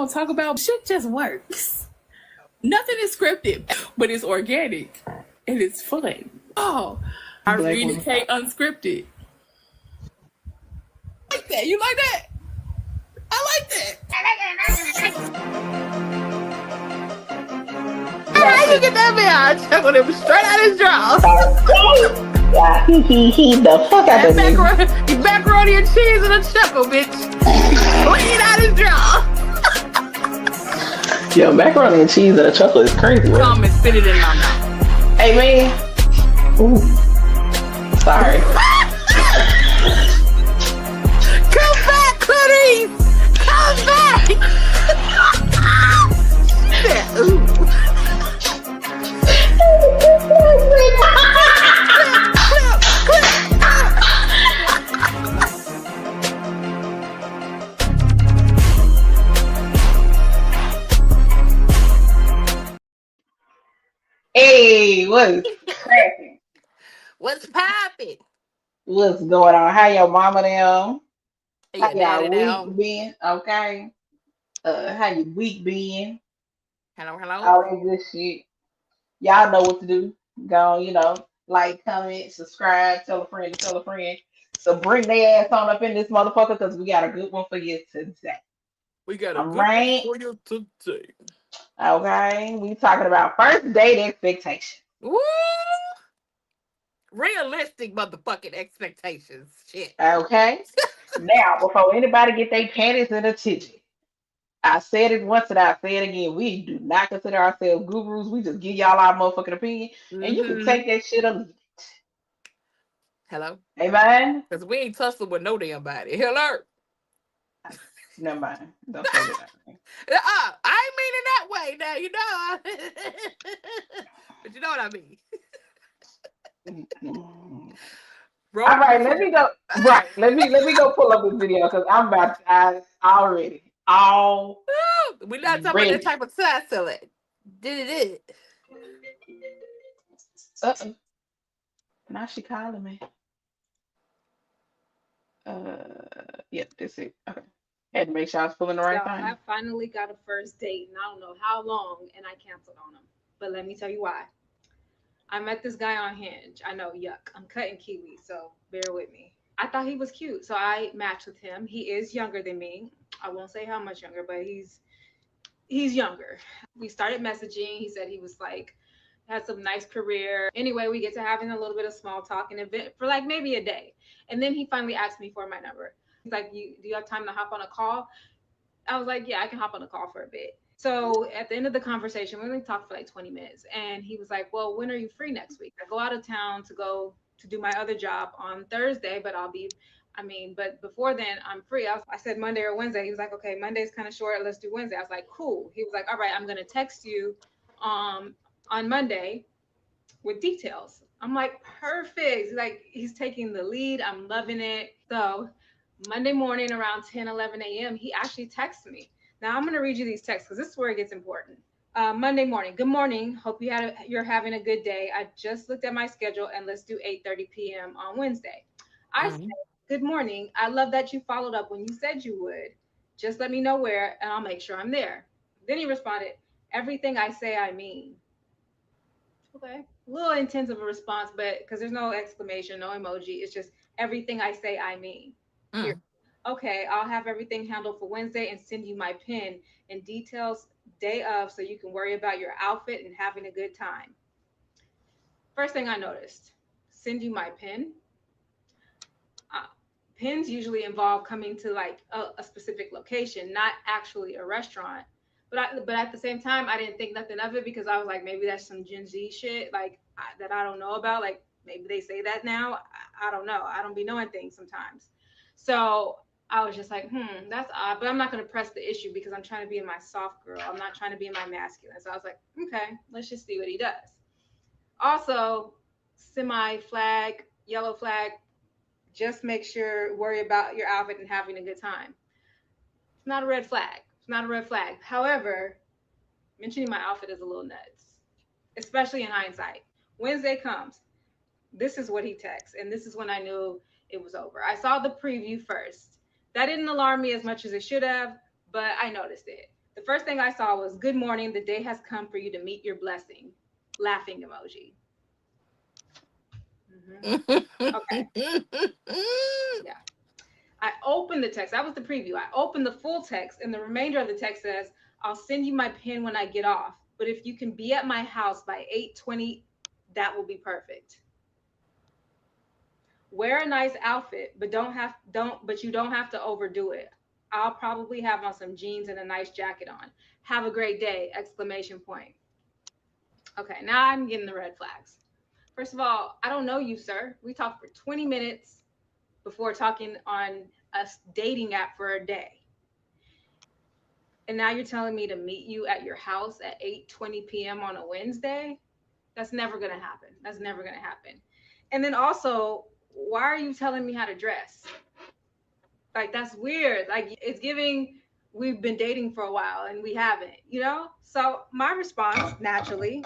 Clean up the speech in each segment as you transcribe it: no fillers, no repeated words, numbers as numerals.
gonna talk about. Shit just works. Nothing is scripted, but it's organic and it's fun. Oh, Irene K unscripted. I like that. You like that? I like that. How you get that man? I chuckled him straight out his jaw. Yeah, he the fuck out of me. Macaroni and cheese and a chuckle, bitch. Clean out his jaw. Yo, macaroni and cheese and a chuckle is crazy. Come and spit it in my mouth. Hey, man. Ooh. Sorry. Come back, Clarice. Come back. Yeah, ooh. Hey, what's cracking? What's popping? What's going on? How your mama them? How Yeah, y'all week been? Okay. How your week been? Hello. All that good shit. Y'all know what to do. Go, like, comment, subscribe, tell a friend to tell a friend. So bring their ass on up in this motherfucker because we got a good one for you today. We got a All good right. one for you today. Okay. We talking about first date expectations. Woo! Realistic motherfucking expectations. Shit. Okay. Now, before anybody get their panties in a titty, I said it once and I say it again. We do not consider ourselves gurus. We just give y'all our motherfucking opinion, and you can take that shit or leave it. Hello? Amen? Because we ain't tussling with no damn body. Hello? Never mind. Don't say that. I ain't mean it that way now, you know. But you know what I mean. All right, let me go. Right, let me go pull up this video because I'm about to already. We're not talking about that type of side selling. Did it? Uh-oh. Now she calling me. Yep, that's it. Okay. Had to make sure I was pulling the right thing. I finally got a first date, and I don't know how long, and I canceled on him. But let me tell you why. I met this guy on Hinge. I know, yuck. I'm cutting kiwi, so bear with me. I thought he was cute, so I matched with him. He is younger than me. I won't say how much younger, but he's younger. We started messaging. He said he was like had some nice career. Anyway, we get to having a little bit of small talk and event for like maybe a day. And then he finally asked me for my number. He's like, do you have time to hop on a call? I was like, yeah, I can hop on a call for a bit. So at the end of the conversation, we only talked for like 20 minutes. And he was like, well, when are you free next week? I go out of town to do my other job on Thursday, but but before then I'm free. I said Monday or Wednesday. He was like, okay, Monday's kind of short. Let's do Wednesday. I was like, cool. He was like, all right, I'm going to text you on Monday with details. I'm like, perfect. Like, he's taking the lead. I'm loving it. So Monday morning around 10, 11 a.m., he actually texted me. Now I'm going to read you these texts because this is where it gets important. Monday morning. Good morning. Hope you're having a good day. I just looked at my schedule and let's do 8:30 p.m. on Wednesday. I said, good morning. I love that you followed up when you said you would. Just let me know where and I'll make sure I'm there. Then he responded, everything I say, I mean. Okay. A little intense of a response, but because there's no exclamation, no emoji. It's just everything I say, I mean. Okay, I'll have everything handled for Wednesday and send you my pin and details day of so you can worry about your outfit and having a good time. First thing I noticed, send you my pin. Pins usually involve coming to like a specific location, not actually a restaurant. But at the same time, I didn't think nothing of it because I was like, maybe that's some Gen Z shit that I don't know about. Like maybe they say that now. I don't know. I don't be knowing things sometimes. So I was just like, that's odd. But I'm not going to press the issue because I'm trying to be in my soft girl. I'm not trying to be in my masculine. So I was like, okay, let's just see what he does. Also, semi-flag, yellow flag, just make sure, worry about your outfit and having a good time. It's not a red flag. It's not a red flag. However, mentioning my outfit is a little nuts, especially in hindsight. Wednesday comes. This is what he texts, and this is when I knew it was over. I saw the preview first. That didn't alarm me as much as it should have, but I noticed it. The first thing I saw was, "Good morning. The day has come for you to meet your blessing." Laughing emoji. Okay. Yeah. I opened the text. That was the preview. I opened the full text, and the remainder of the text says, "I'll send you my pin when I get off. But if you can be at my house by 8:20, that will be perfect. Wear a nice outfit, but you don't have to overdo it. I'll probably have on some jeans and a nice jacket on. Have a great day!" Exclamation point. Okay, now I'm getting the red flags. First of all, I don't know you, sir. We talked for 20 minutes before talking on a dating app for a day. And now you're telling me to meet you at your house at 8:20 p.m. on a Wednesday? That's never going to happen. That's never going to happen. And then also, why are you telling me how to dress? Like, that's weird. Like, it's giving we've been dating for a while and we haven't, you know? So my response, naturally,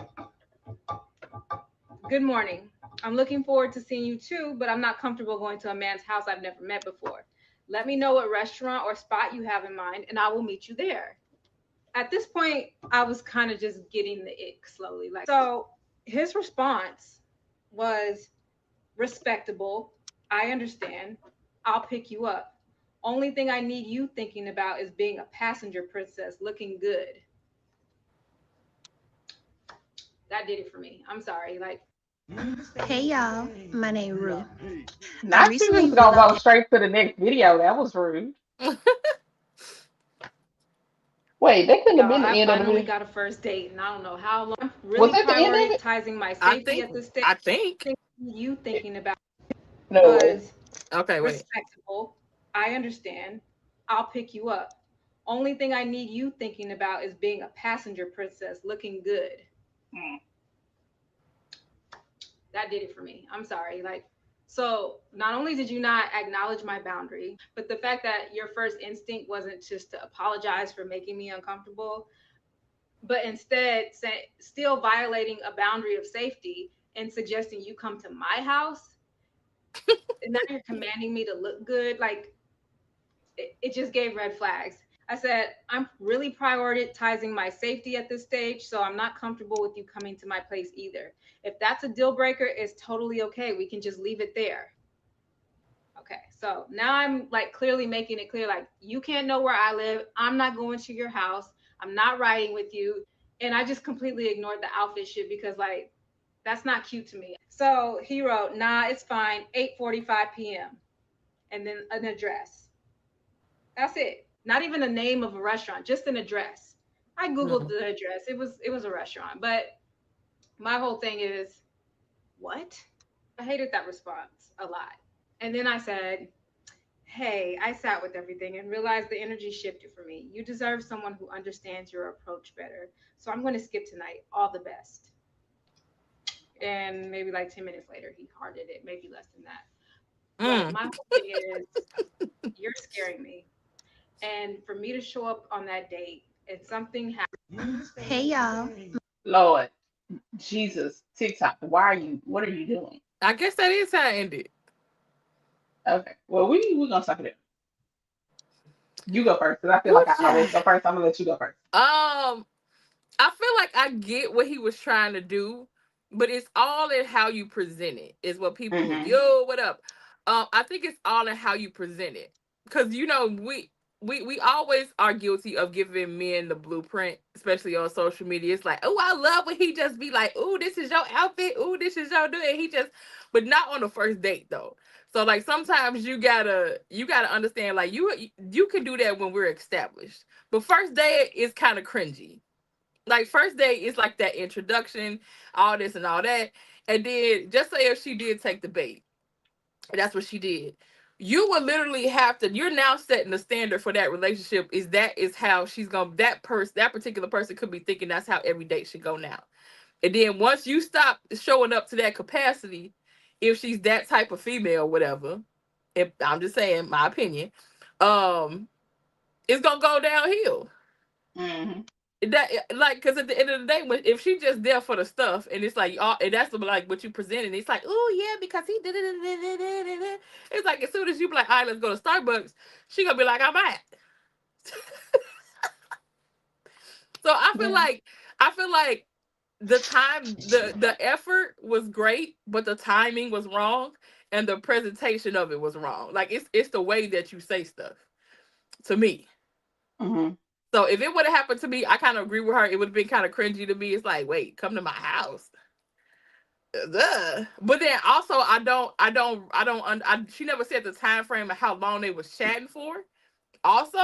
"Good morning. I'm looking forward to seeing you too, but I'm not comfortable going to a man's house I've never met before. Let me know what restaurant or spot you have in mind, and I will meet you there." At this point, I was kind of just getting the ick slowly. Like, so his response was respectable. "I understand. I'll pick you up. Only thing I need you thinking about is being a passenger princess looking good." That did it for me. I'm sorry. Like, Hey y'all, my name Rue. I Not you recently just gonna realized go straight to the next video. That was rude. Wait, that couldn't have y'all, been I the end of the finally video. got a first date, and I don't know how long. I'm Was really that the end of it? prioritizing my I safety think. at this stage. I think. You thinking about No way. was Okay, wait. respectable. I understand. I'll pick you up. Only thing I need you thinking about is being a passenger princess looking good. Mm. That did it for me. I'm sorry. Like, so not only did you not acknowledge my boundary, but the fact that your first instinct wasn't just to apologize for making me uncomfortable, but instead still violating a boundary of safety and suggesting you come to my house, and now you're commanding me to look good. Like, it just gave red flags. I said, "I'm really prioritizing my safety at this stage, so I'm not comfortable with you coming to my place either. If that's a deal breaker, it's totally okay. We can just leave it there." Okay, so now I'm like clearly making it clear, like, you can't know where I live. I'm not going to your house. I'm not riding with you. And I just completely ignored the outfit shit because, like, that's not cute to me. So he wrote, "Nah, it's fine. 8:45 p.m." And then an address. That's it. Not even a name of a restaurant, just an address. I googled Mm. the address. It was a restaurant, but my whole thing is, what? I hated that response a lot. And then I said, "Hey, I sat with everything and realized the energy shifted for me. You deserve someone who understands your approach better. So I'm going to skip tonight. All the best." And maybe like 10 minutes later, he hearted it, maybe less than that. But Mm. my whole thing is, you're scaring me. And for me to show up on that date and something happens. hey y'all. Lord Jesus, TikTok. Why are you? What are you doing? I guess that is how it ended. Okay. Well, we're gonna suck it in. You go first because I feel like I always go first. I'm gonna let you go first. I feel like I get what he was trying to do, but it's all in how you present it. Is what people, Mm-hmm. yo, what up? I think it's all in how you present it, because we always are guilty of giving men the blueprint, especially on social media. It's like, oh, I love when he just be like, oh, this is your outfit, oh, this is your doing. He just, but not on the first date though. So like sometimes you gotta understand, like you can do that when we're established, but first date is kind of cringy. Like first date is like that introduction, all this and all that. And then just say if she did take the bait, that's what she did. You would literally have to, you're now setting the standard for that relationship. Is how she's gonna, that particular person could be thinking that's how every date should go now. And then once you stop showing up to that capacity, if she's that type of female, whatever, if I'm just saying my opinion, um, it's gonna go downhill. Mm-hmm. That like, because at the end of the day, if she just there for the stuff and it's like and that's like what you presented, it's like, oh yeah, because he did it. It's like as soon as you be like, all right, let's go to Starbucks, she gonna be like, I'm at. So I feel Yeah. like the time, the effort was great, but the timing was wrong, and the presentation of it was wrong. Like it's the way that you say stuff to me. Mm-hmm. So if it would have happened to me, I kind of agree with her. It would have been kind of cringy to me. It's like, wait, come to my house. Ugh. But then also, she never said the time frame of how long they was chatting for. Also,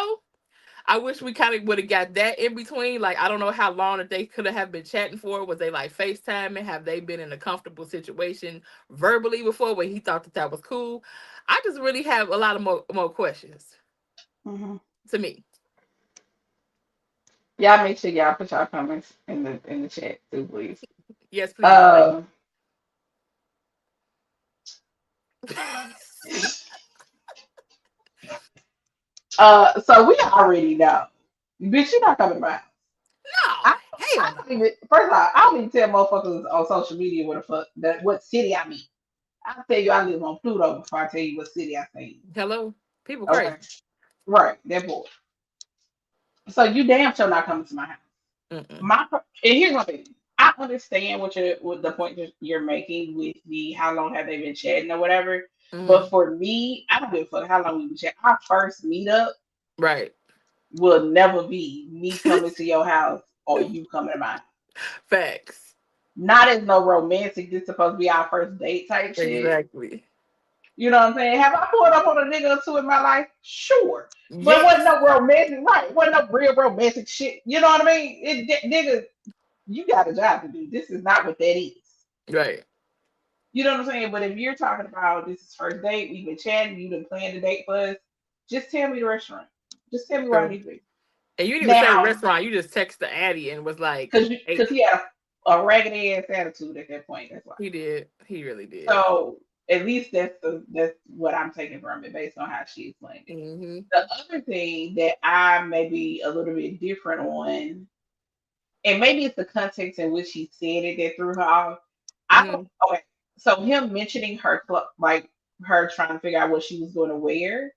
I wish we kind of would have got that in between. Like, I don't know how long that they could have been chatting for. Was they like FaceTiming? Have they been in a comfortable situation verbally before where he thought that that was cool? I just really have a lot of more questions Mm-hmm. to me. Y'all make sure y'all put y'all comments in the chat too, please. Yes, please. Thank Uh, you. so we already know, bitch, you're not coming to my house. No, I, I hell no. don't even. First of all, I don't even tell motherfuckers on social media what the fuck that what city I'm in. I'll tell you I live on Pluto before I tell you what city I stay in. Hello, people Okay, crazy. right, that boy. So you damn sure not coming to my house. Mm-mm. And here's my thing. I understand what the point that you're making with the how long have they been chatting or whatever. But Mm, for me, I don't give a fuck how long we been chatting. Our first meetup right. will never be me coming to your house or you coming to mine. Facts. Not as no romantic. This supposed to be our first date type shit. Exactly. You know what I'm saying? Have I pulled up on a nigga or two in my life? Sure. But wasn't Yes. no romantic, right? Wasn't no real romantic shit. You know what I mean? Nigga, you got a job to do. This is not what that is. Right. You know what I'm saying? But if you're talking about this is first date, we've been chatting, you've been planning the date for us, just tell me the restaurant. Just tell me where I True. need to be. And you didn't even say Now, restaurant. You just text the Addy and was like, "Hey, because he had a ragged ass attitude at that point. That's why. he did. He really did." So at least that's what I'm taking from it based on how she explained it. Mm-hmm. The other thing that I may be a little bit different on, and maybe it's the context in which he said it that threw her off. I don't. Mm-hmm. Okay, so him mentioning her like her trying to figure out what she was going to wear,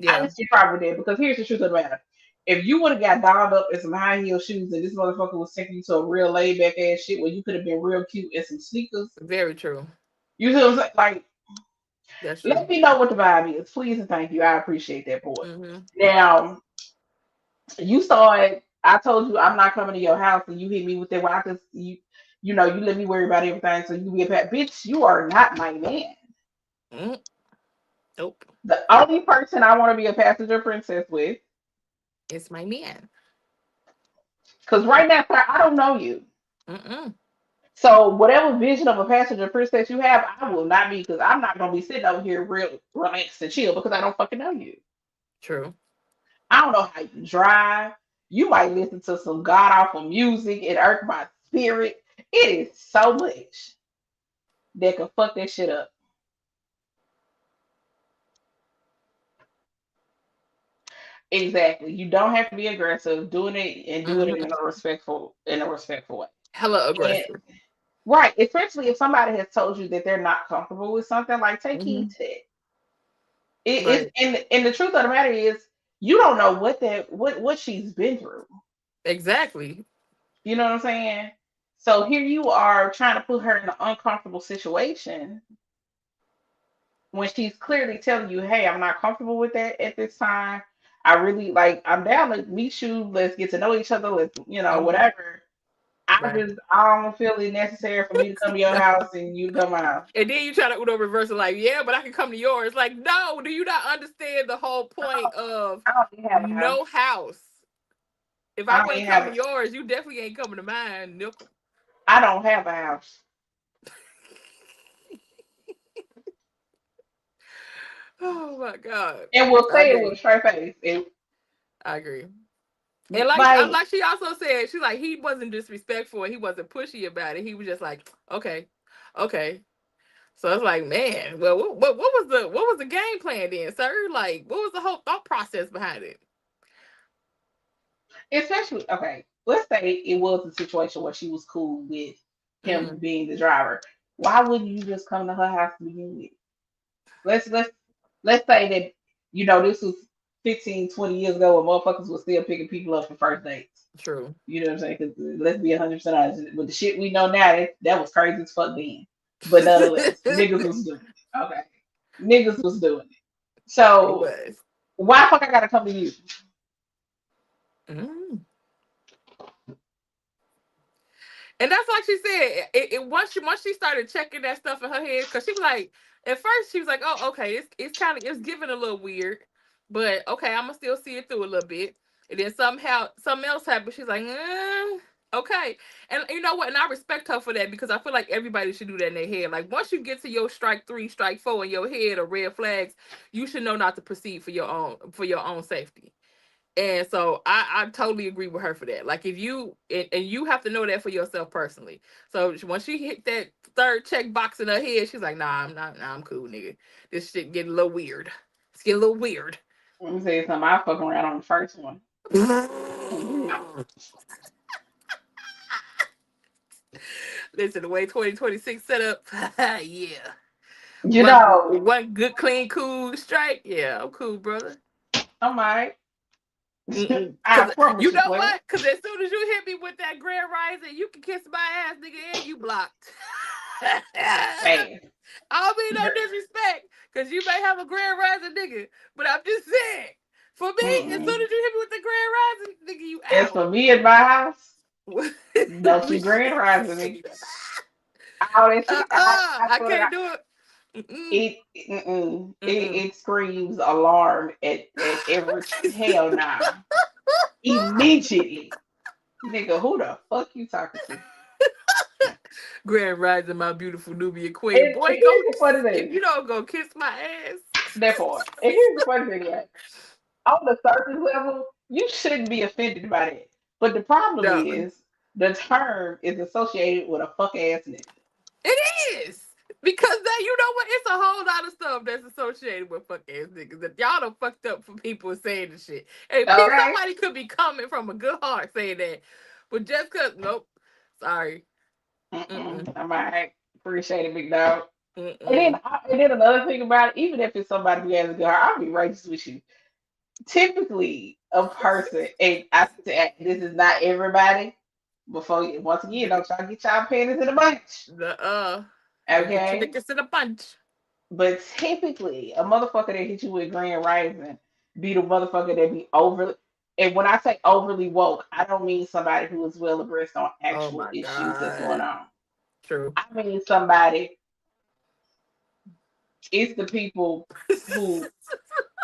I Yeah. just get problem with that because here's the truth of the matter. If you would have got dolled up in some high heel shoes and this motherfucker was taking you to a real laid back ass shit where you could have been real cute in some sneakers, Very true. you see what I'm saying? Like, That's let true. me know what the vibe is, please and thank you. I appreciate that boy. Mm-hmm. Now, you saw it. I told you I'm not coming to your house, and you hit me with that. Well, I just you know, you let me worry about everything, so you be a pet bitch. You are not my man. Mm. Nope. The only person I want to be a passenger princess with, It's my man. because right now, sir, I don't know you. Mm-mm. So whatever vision of a passenger princess you have, I will not be because I'm not gonna be sitting over here real relaxed and chill because I don't fucking know you. True. I don't know how you drive. You might listen to some god awful music and irk my spirit. It is so much that can fuck that shit up. Exactly. You don't have to be aggressive. Doing it and do it Mm-hmm. in a respectful way. Hella And aggressive. right, especially if somebody has told you that they're not comfortable with something, like take Mm-hmm. heed to that. It is Right. and the truth of the matter is you don't know what she's been through. Exactly. You know what I'm saying? So here you are trying to put her in an uncomfortable situation when she's clearly telling you, hey, I'm not comfortable with that at this time. I really like I'm down to meet you. Let's get to know each other. Let's, Mm-hmm. whatever. Right. I don't feel it necessary for me to come to your house and you to come to my house. And then you try to Uno reverse it, like, yeah, but I can come to yours. Like, no, do you not understand the whole point of I don't even have a house. no house? If I I don't wasn't even have coming a to yours, you definitely ain't coming to mine, nickel. I don't have a house. Oh my god, And we'll I say it agree. with a straight face. I agree. And Like, like she also said, she's like he wasn't disrespectful. He wasn't pushy about it. He was just like, okay, okay. So it's like, man, well, what was the game plan then, sir? Like, what was the whole thought process behind it? especially okay, let's say it was a situation where she was cool with him Mm-hmm. being the driver. Why wouldn't you just come to her house to begin with? Let's let's say that this was 15, 20 years ago when motherfuckers were still picking people up for first dates. True. You know what I'm saying? Because let's be 100% honest. With the shit we know now, that was crazy as fuck then. But nonetheless, niggas was doing it. Okay. Niggas was doing it. It So was. why the fuck I gotta come to you? Mm. And that's like she said. Once she started checking that stuff in her head, because she was like, at first she was like, oh, okay, it's kind of it's giving a little weird, but okay, I'm gonna still see it through a little bit. And then somehow something else happened. She's like, okay, and you know what? And I respect her for that because I feel like everybody should do that in their head. Like once you get to your strike 3, strike 4 in your head or red flags, you should know not to proceed for your own safety. And so I totally agree with her for that. Like if you and you have to know that for yourself personally. So when she hit that third check box in her head, she's like, nah, I'm not, nah, I'm cool, nigga. This shit getting a little weird. It's getting a little weird. Let me tell you something. I fucking around on the first one. Listen, the way 2026 set up, yeah. You One know, one good, clean, cool strike. Yeah, I'm cool, brother. I'm alright. I Cause promise you you, know player. what? Cause as soon as you hit me with that grand rising, you can kiss my ass, nigga, and you blocked. I Man. don't mean no disrespect, cause you may have a grand rising, nigga, but I'm just saying, for me, as soon Mm-mm. as you hit me with the grand rising, nigga, you As out. for me at my house, no We two grand should- rising me. All that shit. I I swear to God, can't do it. Mm-mm. it Mm-mm. it screams alarm at every hell nah. Immediately. Nigga, who the fuck you talking to? Grand rising, my beautiful Nubian queen. And Boy, here's go the funny if thing. you don't go kiss my ass. That part. And here's the funny thing, right? On the surface level, you shouldn't be offended by that. But the problem No, is the term is associated with a fuck ass nigga. it is. Because that you know what? It's a whole lot of stuff that's associated with fuck ass niggas that y'all done fucked up for people saying the shit. Hey, Okay? somebody could be coming from a good heart saying that. But just cause nope. Sorry. Mm-mm. I'm alright. Appreciate it, big dog. Mm-mm. And then another thing about it, even if it's somebody who has a good heart, I'll be righteous with you. Typically, a person, and this is not everybody. Once again, don't try to get y'all panties in a bunch, The don't get your okay? niggas in a bunch. But typically, a motherfucker that hit you with grand rising be the motherfucker that be overly. And when I say overly woke, I don't mean somebody who is well abreast on Oh actual my issues that's going god. on. True. I mean somebody. It's the people who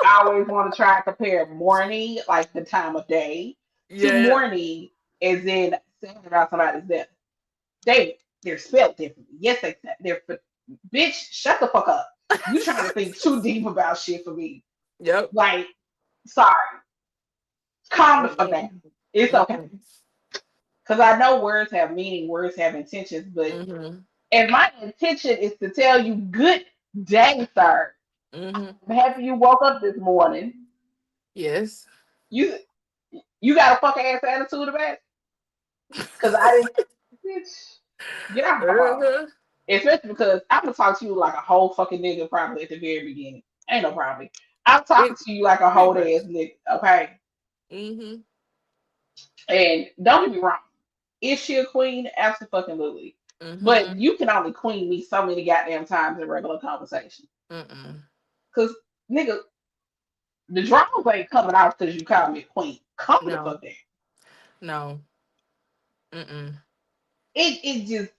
I always want to try and compare morning, like the time of day, to Yeah. morning as in saying about somebody's death. They're spelled differently. Yes, they're bitch, shut the fuck up. You trying to think too deep about shit for me. Yep. Like, sorry. Calm the fuck down. Mm-mm. It's okay. Mm-mm. Because I know words have meaning, words have intentions, but Mm-hmm. if my intention is to tell you good day, sir, Mm-hmm. I'm happy you woke up this morning. Yes. You you got a fuck ass attitude about it? Because I didn't, bitch, get off my phone. Uh-huh. Especially because I'm gonna talk to you like a whole fucking nigga probably at the very beginning. Ain't no problem. I'm talking It to you like a pretty whole much. ass nigga, okay? Mm-hmm. And don't get me wrong. Is she a queen? Absolutely. But Mm-hmm. you can only queen me so many goddamn times in regular conversation. Mm-mm. Cause nigga, the dramas ain't coming out because you call me a queen. Calm the No. fuck down. No. Mm-mm. It just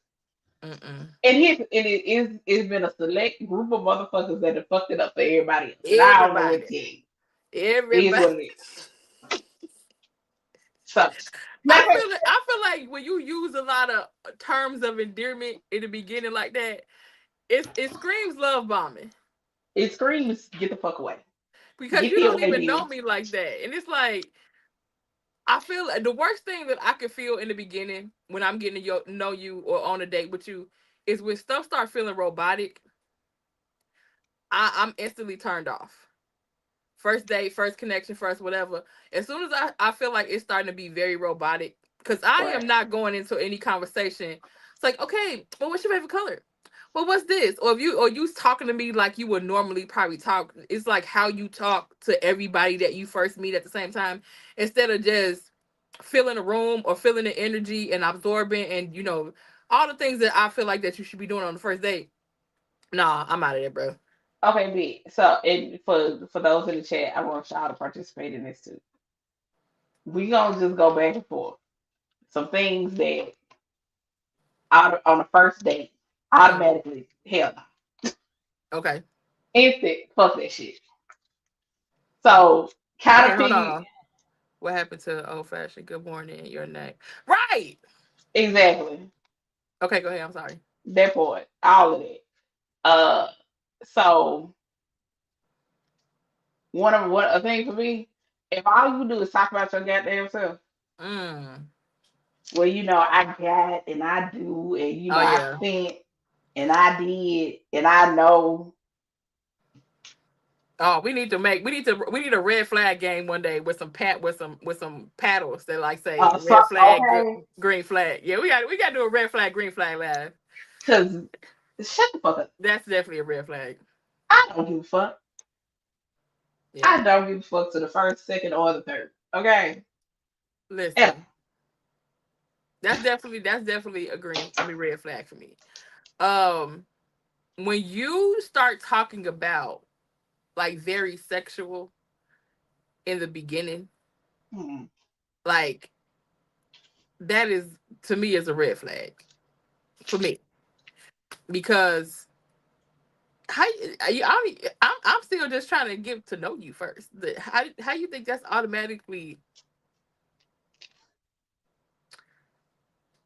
Mm-mm. it's been a select group of motherfuckers that have fucked it up for everybody else. And I don't know what to Everybody. tell you. It is Everybody. what it is. So matter I of fact, feel like when you use a lot of terms of endearment in the beginning like that, it screams love bombing. it screams, get the fuck away. Because Get you the don't away, even know bitch. me like that. And it's like I feel like the worst thing that I could feel in the beginning when I'm getting to know you or on a date with you is when stuff start feeling robotic. I'm instantly turned off. First date, first connection, first whatever. As soon as I feel like it's starting to be very robotic, because I am Right. not going into any conversation. It's like, okay, well, what's your favorite color? Well, what's this? Or if you talking to me like you would normally probably talk. It's like how you talk to everybody that you first meet at the same time, instead of just feeling a room or feeling the energy and absorbing and all the things that I feel like that you should be doing on the first date. Nah, I'm out of there, bro. Okay, B. So, and for those in the chat, I want y'all to participate in this too. We gonna just go back and forth. Some things that on the first date Mm, automatically hell no. okay. Instant fuck that shit. So kind Okay, of hold piggy on. What happened to old fashioned good morning, your neck? Right. exactly Okay, go ahead. I'm sorry. that part, all of that. Uh, so one a thing for me, if all you do is talk about your goddamn self, Mm. well, I got and I do and Oh I yeah. spent and I did and I know. Oh, we need a red flag game one day with some paddles that like say So red flag, okay, green flag. Yeah, we got to do a red flag, green flag live. because shut the fuck up. That's definitely a red flag. I don't give a fuck. Yeah. I don't give a fuck to the first, second, or the third. Okay. Yeah. Listen, that's definitely a green. I mean red flag for me. Um, when you start talking about like very sexual in the beginning, Hmm. like that is to me is a red flag for me because I'm still just trying to get to know you first. How you think that's automatically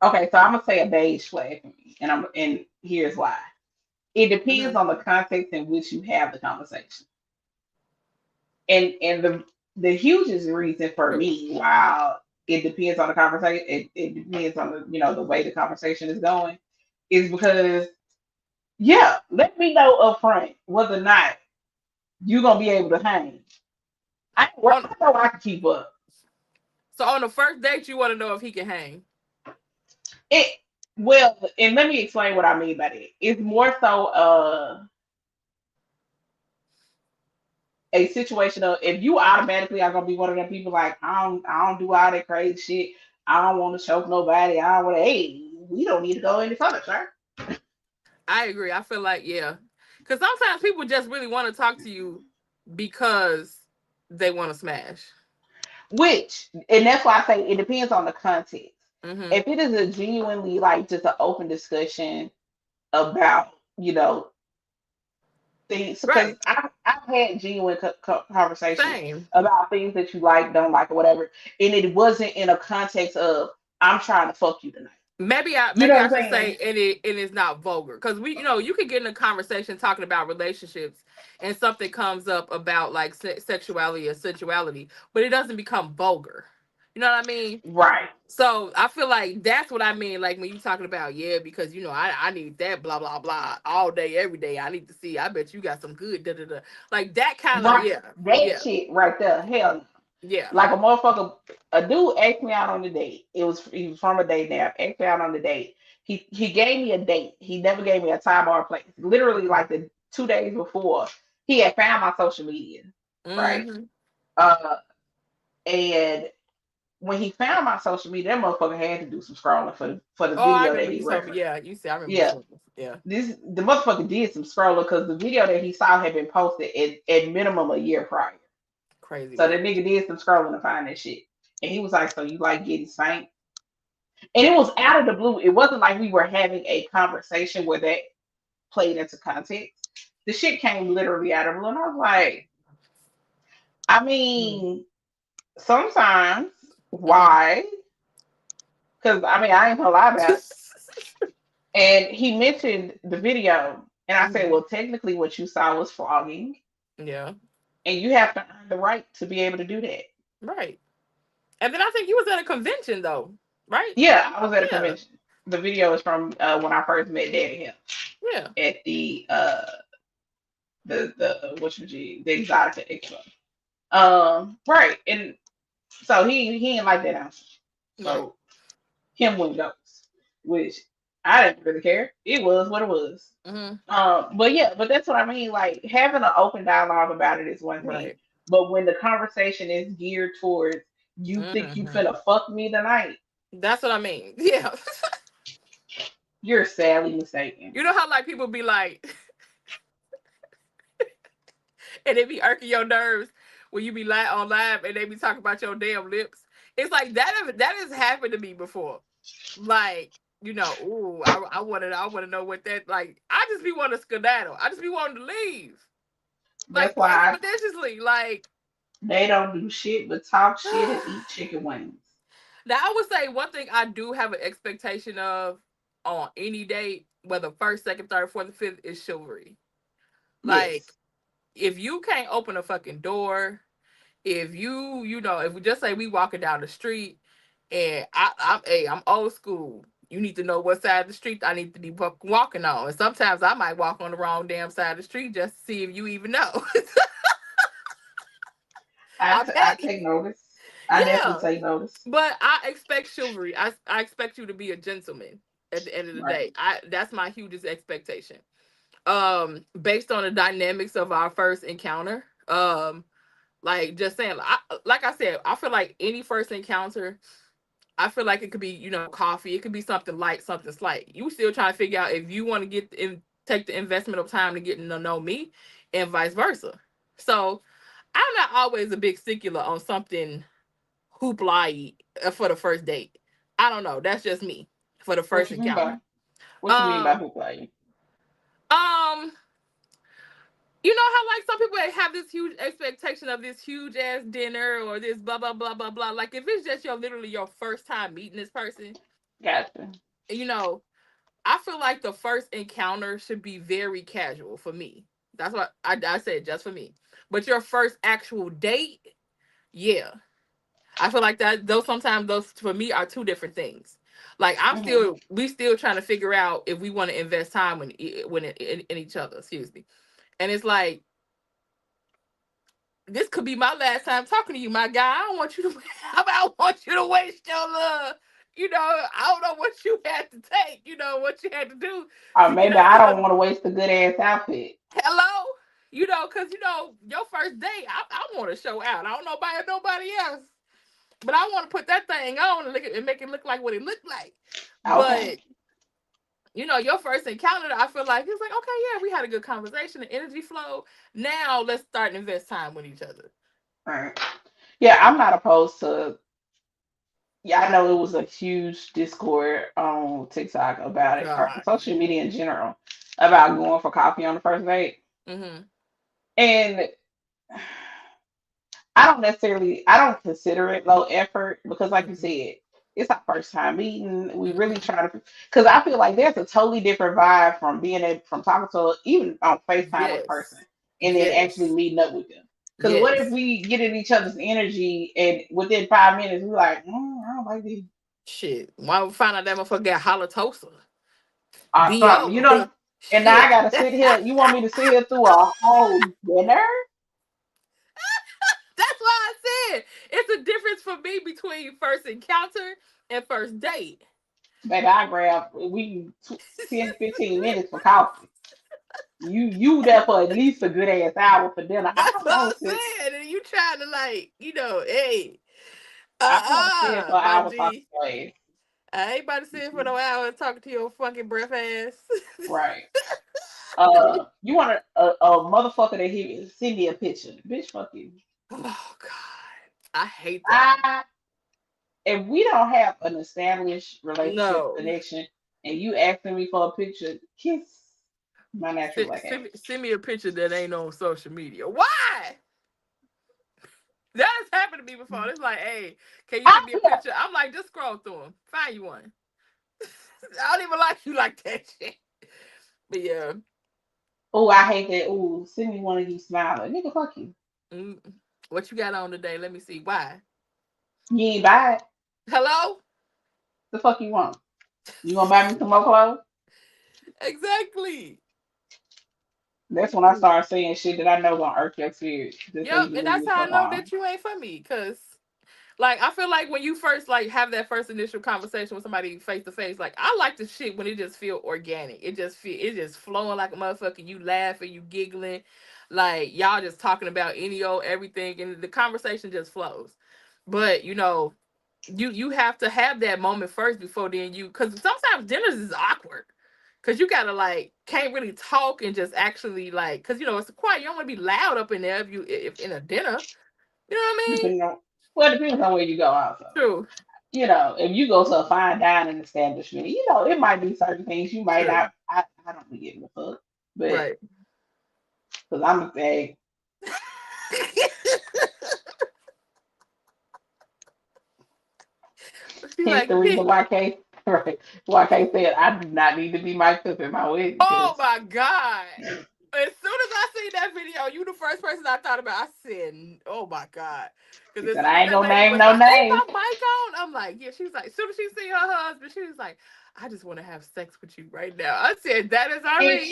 Okay, so I'm gonna say a beige flag for me, and here's why. It depends Mhm. on the context in which you have the conversation, and the hugest reason for True. me, while it depends on the conversation, it depends on the way the conversation is going, is because yeah, let me know up front whether or not you're gonna be able to hang. On I know I can keep up. so on the first date, you want to know if he can hang. It well, and let me explain what I mean by that. It's more so a situation of if you automatically are gonna be one of them people like I don't do all that crazy shit. I don't want to choke nobody. I don't want to. Hey, we don't need to go any further, sir. I agree. I feel like yeah, because sometimes people just really want to talk to you because they want to smash. Which and that's why I say it depends on the context. Mm-hmm. If it is a genuinely like just an open discussion about things, because Right. I've had genuine conversations Same. about things that you like, don't like, or whatever, and it wasn't in a context of I'm trying to fuck you tonight. Maybe I You maybe know I what I'm should say saying? it is not vulgar because you can get in a conversation talking about relationships and something comes up about like sexuality or sensuality, but it doesn't become vulgar. You know what I mean? Right. So I feel like that's what I mean. Like when you talking about yeah, because I need that blah blah blah all day every day. I need to see. I bet you got some good da da da. Like that kind of Right. yeah That yeah shit right there. Hell no. yeah. Like a motherfucker, a dude asked me out on the date. He was from a date now. Asked me out on the date. He gave me a date. He never gave me a time or a place. Literally Mm-hmm. like the 2 days before, he had found my social media. Right. Mm-hmm. Uh and when he found my social media, that motherfucker had to do some scrolling for the Oh, I video that remember he you told me. referenced. Yeah, you said I remember you Yeah. told me. Yeah, The motherfucker did some scrolling because the video that he saw had been posted at minimum a year prior. crazy So that work. nigga did some scrolling to find that shit. And he was like, so you like getting spanked? And it was out of the blue. It wasn't like we were having a conversation where that played into context. The shit came literally out of the blue. And I was like, I Mm-hmm. mean, sometimes why? Because I mean, I ain't gonna lie about it. And he mentioned the video. And I said, hmm well, technically what you saw was flogging. Yeah, And you have to earn the right to be able to do that. right. And then I think you was at a convention though, right? Yeah, I was at a Yeah, convention. The video is from when I first met Daddy Hill yeah. at the the Exotica Expo. Right, and so he didn't like that answer. Right. So him win goes, which I didn't really care. It was what it was. hmm But yeah, but that's what I mean. Like having an open dialogue about it is one thing, Right. but when the conversation is geared towards You think you Mm-hmm. finna fuck me tonight? That's what I mean. Yeah. You're sadly mistaken. You know how like people be like, and they be irking your nerves when you be on live and they be talking about your damn lips. It's like that has happened to me before. Like, ooh, I wanna know what that like. I just be wanting to skedaddle. I just be wanting to leave. That's Like why expeditiously. Like they don't do shit but talk shit and eat chicken wings. now I would say one thing I do have an expectation of on any date, whether first, second, third, fourth, fifth, is chivalry. Like, Yes. if you can't open a fucking door, if if we just say we walking down the street and I'm old school, you need to know what side of the street I need to be walking on. And sometimes I might walk on the wrong damn side of the street just to see if you even know. I'm I petty. take notice. I definitely Yeah. take notice. But I expect chivalry. I expect you to be a gentleman at the end of the Right. day. That's my hugest expectation. Based on the dynamics of our first encounter. Like just saying, like I said, I feel like any first encounter, I feel like it could be, coffee. It could be something light, something slight. You still trying to figure out if you want to take the investment of time to get to know me, and vice versa. So I'm not always a big stickler on something hoopla for the first date. I don't know. That's just me for the What first you mean by encounter. what you mean by Um, hoop like? um, you know how like some people have this huge expectation of this huge ass dinner or this blah blah blah blah blah. Like if it's just literally your first time meeting this person, Gotcha. you know, I feel like the first encounter should be very casual for me. That's what I said, just for me. But your first actual date, yeah, I feel like that those for me are two different things. Like Hmm. we still trying to figure out if we want to invest time in each other. Excuse me. And it's like this could be my last time talking to you, my guy. I don't want you to. I don't want you to waste your love. I don't know what you had to take. What you had to do Or to get maybe us I to don't the want to waste a good ass outfit. hello. Because your first date, I want to show out. I don't know about nobody else, but I want to put that thing on and make it look like what it looked like. Okay. But your first encounter, I feel like it's like, okay, yeah, we had a good conversation, the energy flow. Now let's start and invest time with each other. Right. Yeah, I'm not opposed to. Yeah, I know it was a huge discord on TikTok about it, or God. social media in general, about going for coffee on the first date. Mm-hmm. And I don't consider it low effort because, like you Mm-hmm. said, it's our first time meeting. We really Mm-hmm. try to, because I feel like there's a totally different vibe from from talking to even on FaceTime with a person Yes. and then actually Yes. meeting up with them. Because what if Yes. we get in each other's energy and within 5 minutes we're like, I don't like this Shit. Why we find out that motherfucker got halitosis? or something, B.O. And now I Shit. gotta sit here. You want me to sit here through a whole dinner? That's why I said it's a difference for me between first encounter and first date. Baby, I grab 10, 15 minutes for coffee. You there for at least a good ass hour for dinner. I That's don't what want I'm to sit. saying. And you trying to like, hey, I don't want to sit for an my hour talking G. to your ass. I ain't about to sit for no hour talking to your fucking breath ass. Right. You want a motherfucker that send me a picture, bitch? Fuck you. Oh God. I hate that. I If we don't have an established relationship No. connection, and you asking me for a picture, kiss my natural Send, black send, ass. me- send me a picture that ain't on social media. Why? That has happened to me before. It's like, hey, can you I, send me a yeah. picture? I'm like, just scroll through them. Find you one. I don't even like you like that shit. But yeah. Oh, I hate that. Oh, send me one of you smiling, nigga. Fuck you. Mm, what you got on today? Let me see. Why? You ain't buy it. Hello? The fuck you want? You gonna buy me some more clothes? Exactly. That's when I start saying shit that I know gonna irk your spirit, just so Yep. you can And leave me that's the how I fuck know alone. that you ain't for me. Cause like I feel like when you first like have that first initial conversation with somebody face to face, like I like the shit when it just feel organic. It just flowing like a motherfucker. You laughing, you giggling, like y'all just talking about any old everything, and the conversation just flows. But you have to have that moment first before then because sometimes dinners is awkward. Cause you gotta can't really talk and just actually cause it's quiet. You don't want to be loud up in there if in a dinner. You know what I mean? Depends on where you go also. True. If you go to a fine dining establishment, it might be certain things you might not. I don't be giving a fuck, but Right. because I'm a say. Hence the reason why Kay said I do not need to be mic'd up in my wedding. Oh my God. As soon as I seen that video, you the first person I thought about. I said, "Oh my God!" Because as soon I as ain't that gonna lady name was no like, "Hey, names." my mic on," I'm like, "Yeah." She was like, as soon as she see her husband, she was like, "I just want to have sex with you right now." I said, "That is And Irene."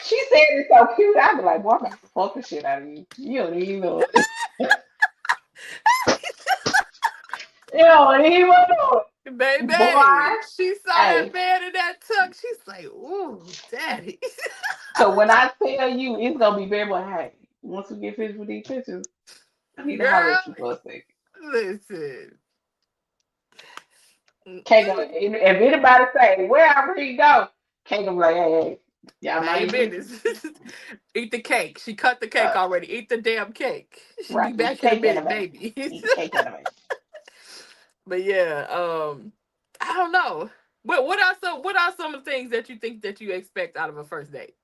she said it so cute. I'd be like, "Boy, I'm gonna fuck the shit out of you. You don't even know it. You don't even know it, Baby, boy." she saw that Hey, man in that tuck. She's like, "Ooh, daddy." so when I tell you, it's gonna be very well. Hey, once we get finished with these pictures, I need to holler Girl, at you for a second. listen. Can't go. If anybody say where I really go, can't go be like, hey, y'all Mind your mind your business. Eat the cake. She cut the cake uh, already. Eat the damn cake. She'll be right, eat the back in a cake minute, anime. baby. Eat the cake anime. But yeah, I don't know. What are some of the things that you think that you expect out of a first date?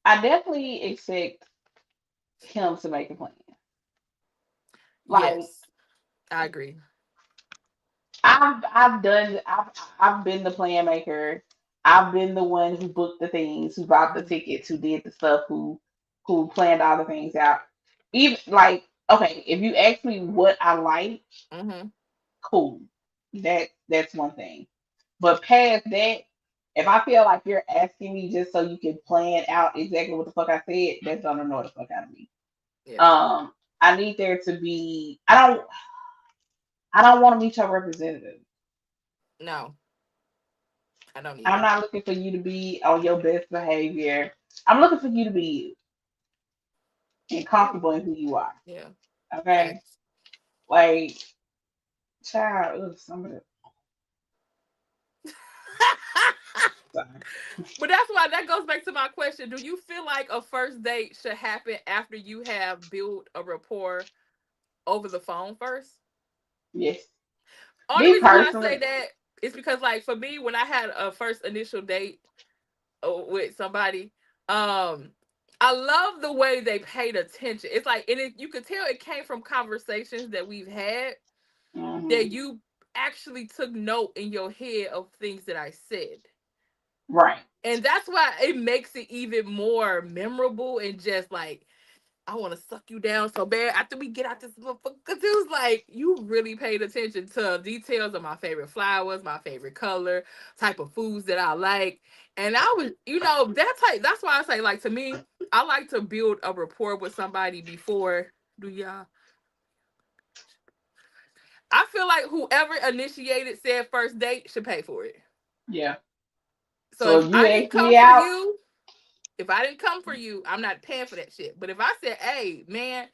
I definitely expect him to make a plan. Like Yes, I agree. I've been the plan maker. I've been the one who booked the things, who bought the Mhm. tickets, who did the stuff, who planned all the things out. Even like, okay, if you ask me what I like, Mhm. cool. That's one thing. But past that, if I feel like you're asking me just so you can plan out exactly what the fuck I said, that's gonna annoy the fuck out of me. Yeah. I need there to be. I don't want to meet your representative. No, I don't I'm either. not looking for you to be on your best behavior. I'm looking for you to be you and Yeah. comfortable in who you are. Yeah. Okay, Facts. like child, some of the sorry. But that's why that goes back to my question. Do you feel like a first date should happen after you have built a rapport over the phone first? Yes, Only me reason why I say personally. that is because, for me, when I had a first initial date with somebody, um, I love the way they paid attention. It's like, and you could tell it came from conversations that we've had Hmm. that you actually took note in your head of things that I said. Right. And that's why it makes it even more memorable and just I want to suck you down so bad after we get out this motherfucker. Cause it was like you really paid attention to details of my favorite flowers, my favorite color, type of foods that I like. And I was, that's why I say, to me, I like to build a rapport with somebody before do y'all. I feel like whoever initiated said first date should pay for it. Yeah. So So if if you I didn't ask me come for out, you, if I didn't come for you, I'm not paying for that shit. But if I said, "Hey, man,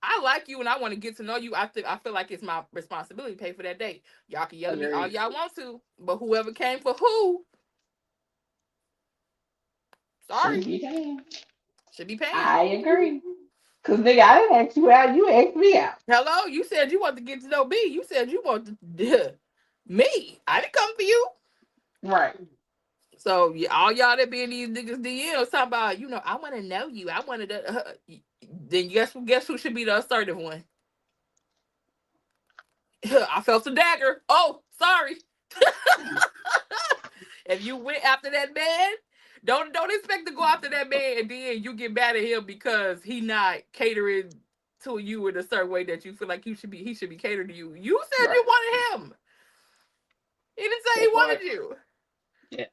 I like you and I want to get to know you," I feel like it's my responsibility to pay for that date. Y'all can yell at me all agreed. y'all want to, but whoever came for who, sorry, Shouldn't be damn. should be paying. I agree. Cause nigga, I didn't ask you out. You asked me out. Hello, you said you want to get to know me. You said you want to me. I didn't come for you. Right. So all y'all that be in these niggas DMs talking about, I want to know you. I wanted to. Then guess who should be the assertive one? I felt a dagger. Oh, sorry. If you went after that man, don't expect to go after that man and then you get mad at him because he not catering to you in a certain way that you feel like he should be catered to you. You said Right. you wanted him. He didn't say he That part. wanted you. Yeah.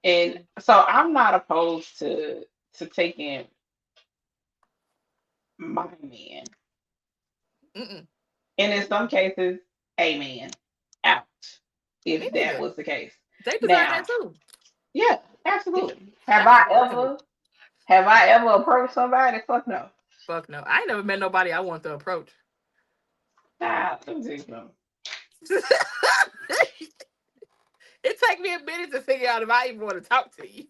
And so I'm not opposed to taking my man, Mm-mm. and in some cases, a man out. Me If that neither. was the case. They deserve Now, that too. yeah, Yeah, absolutely. Have I absolutely. ever have I ever approached somebody? Fuck no. Fuck no. I ain't never met nobody I want to approach. Nah, let me tell you something. It take me a minute to figure out if I even want to talk to you.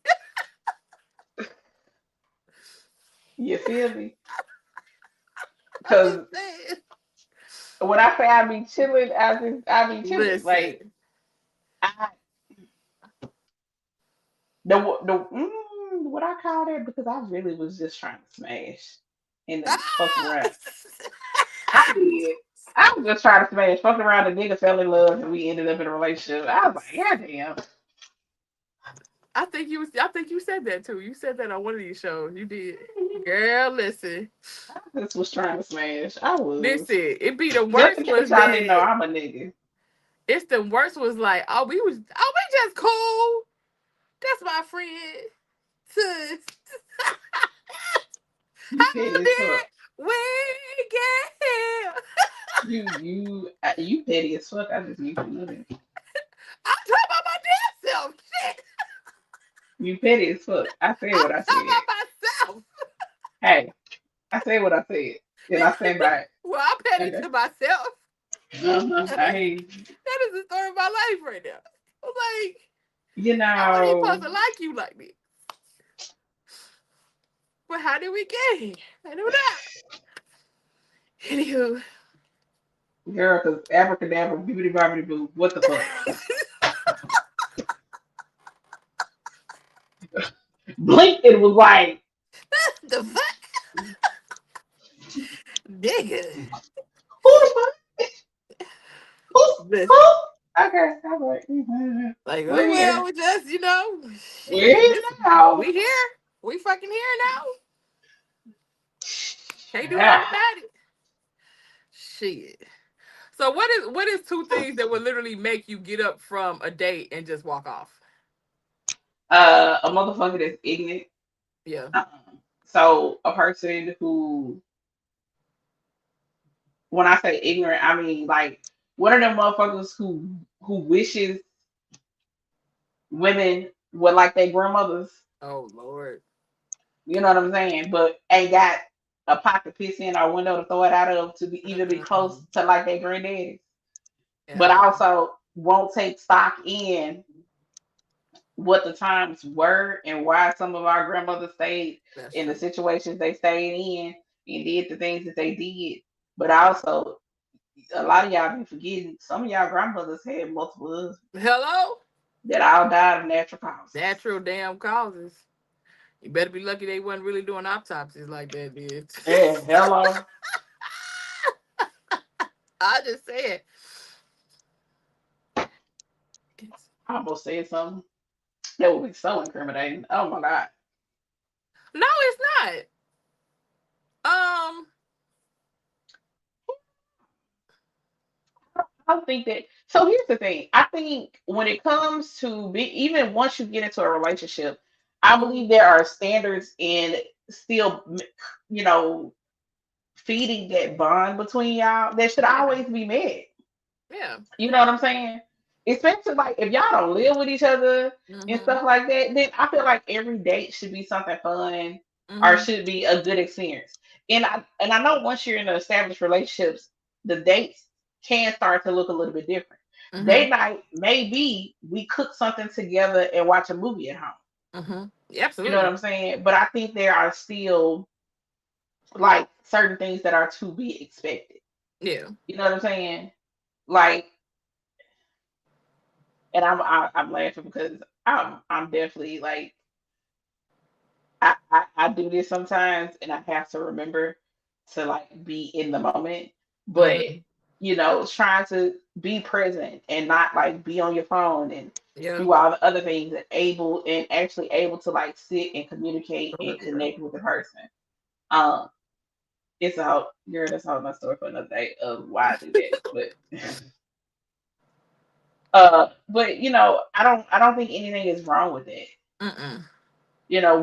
You feel me? I'm Because just saying. when I say I be chilling, I be chilling. Listen. Like I what I call that because I really was just trying to smash and then fuck around. I did. I was just trying to smash, fucking around. The nigga fell in love, and we ended up in a relationship. I was like, God damn, I think you said that too. You said that on one of these shows. You did. Girl, listen. I just was trying to smash. I was. Listen, it be the Just worst in was case y'all didn't know, that I'm a nigga. it's the worst was like, we just cool. That's my friend. Sis. You How petty as did fuck. we get here? You petty as fuck. I just need to know that. I'm talking about my damn self. Shit. You petty as fuck. I said I'm what I talking said. about myself. Hey, I said what I said, and I stand by it. Well, I'm petty Okay. to myself. I hear you. That is the story of my life right now. I'm like, You I wasn't even know, supposed to like you like this. But how did we get here? I don't know. Anywho. girl, because abracadabra, bibbity bobbity boo. What the fuck? Blink. It was like, The fuck? Nigga. who the fuck? Listen. Who? Okay, I'm like, Like, we're oh well, here. we just, We're shit. here now. We here. We fucking here now. Can't do nothing Yeah. about it. Shit. So what is two things that would literally make you get up from a date and just walk off? A motherfucker that's ignorant. Yeah. Uh-uh. So a person who, when I say ignorant, I mean like one of them motherfuckers who wishes women were like their grandmothers. Oh Lord. You know what I'm saying? But ain't got a pot to piss in or window to throw it out of to be even be close Mm-mm. to like their granddaddy. But Yeah. also won't take stock in what the times were and why some of our grandmothers stayed That's in the true. situations they stayed in and did the things that they did. But also, a lot of y'all be forgetting some of y'all grandmothers had multiple husbands Hello? that all died of natural causes. Natural damn causes. You better be lucky they wasn't really doing autopsies like that did. Yeah, hello. I just said. I almost said something that would be so incriminating. Oh my god. No, it's not. Um, I don't think that. So here's the thing. I think when it comes to be, even once you get into a relationship, I mhm, believe there are standards in still, you know, feeding that bond between y'all that should yeah, always be met. yeah. You know what I'm saying? Especially like if y'all don't live with each other and Mhm. stuff like that, then I feel like every date should be something fun or Mhm. should be a good experience. And I know once you're in an established relationships, the dates can start to look a little bit different. Date Mhm. night may be we cook something together and watch a movie at home. Mhm. Yeah, You know what absolutely. I'm saying? But I think there are still like certain things that are to be expected. Yeah. You know what I'm saying? Like, and I'm laughing because I'm definitely like I do this sometimes, and I have to remember to like be in the moment, but Mhm. trying to be present and not like be on your phone and Yeah. do all the other things and actually able to like sit and communicate For and real. connect with the person. Um, it's a whole girl. That's a whole nother story for another day of why I do that, but. But I don't think anything is wrong with it. Mm-mm.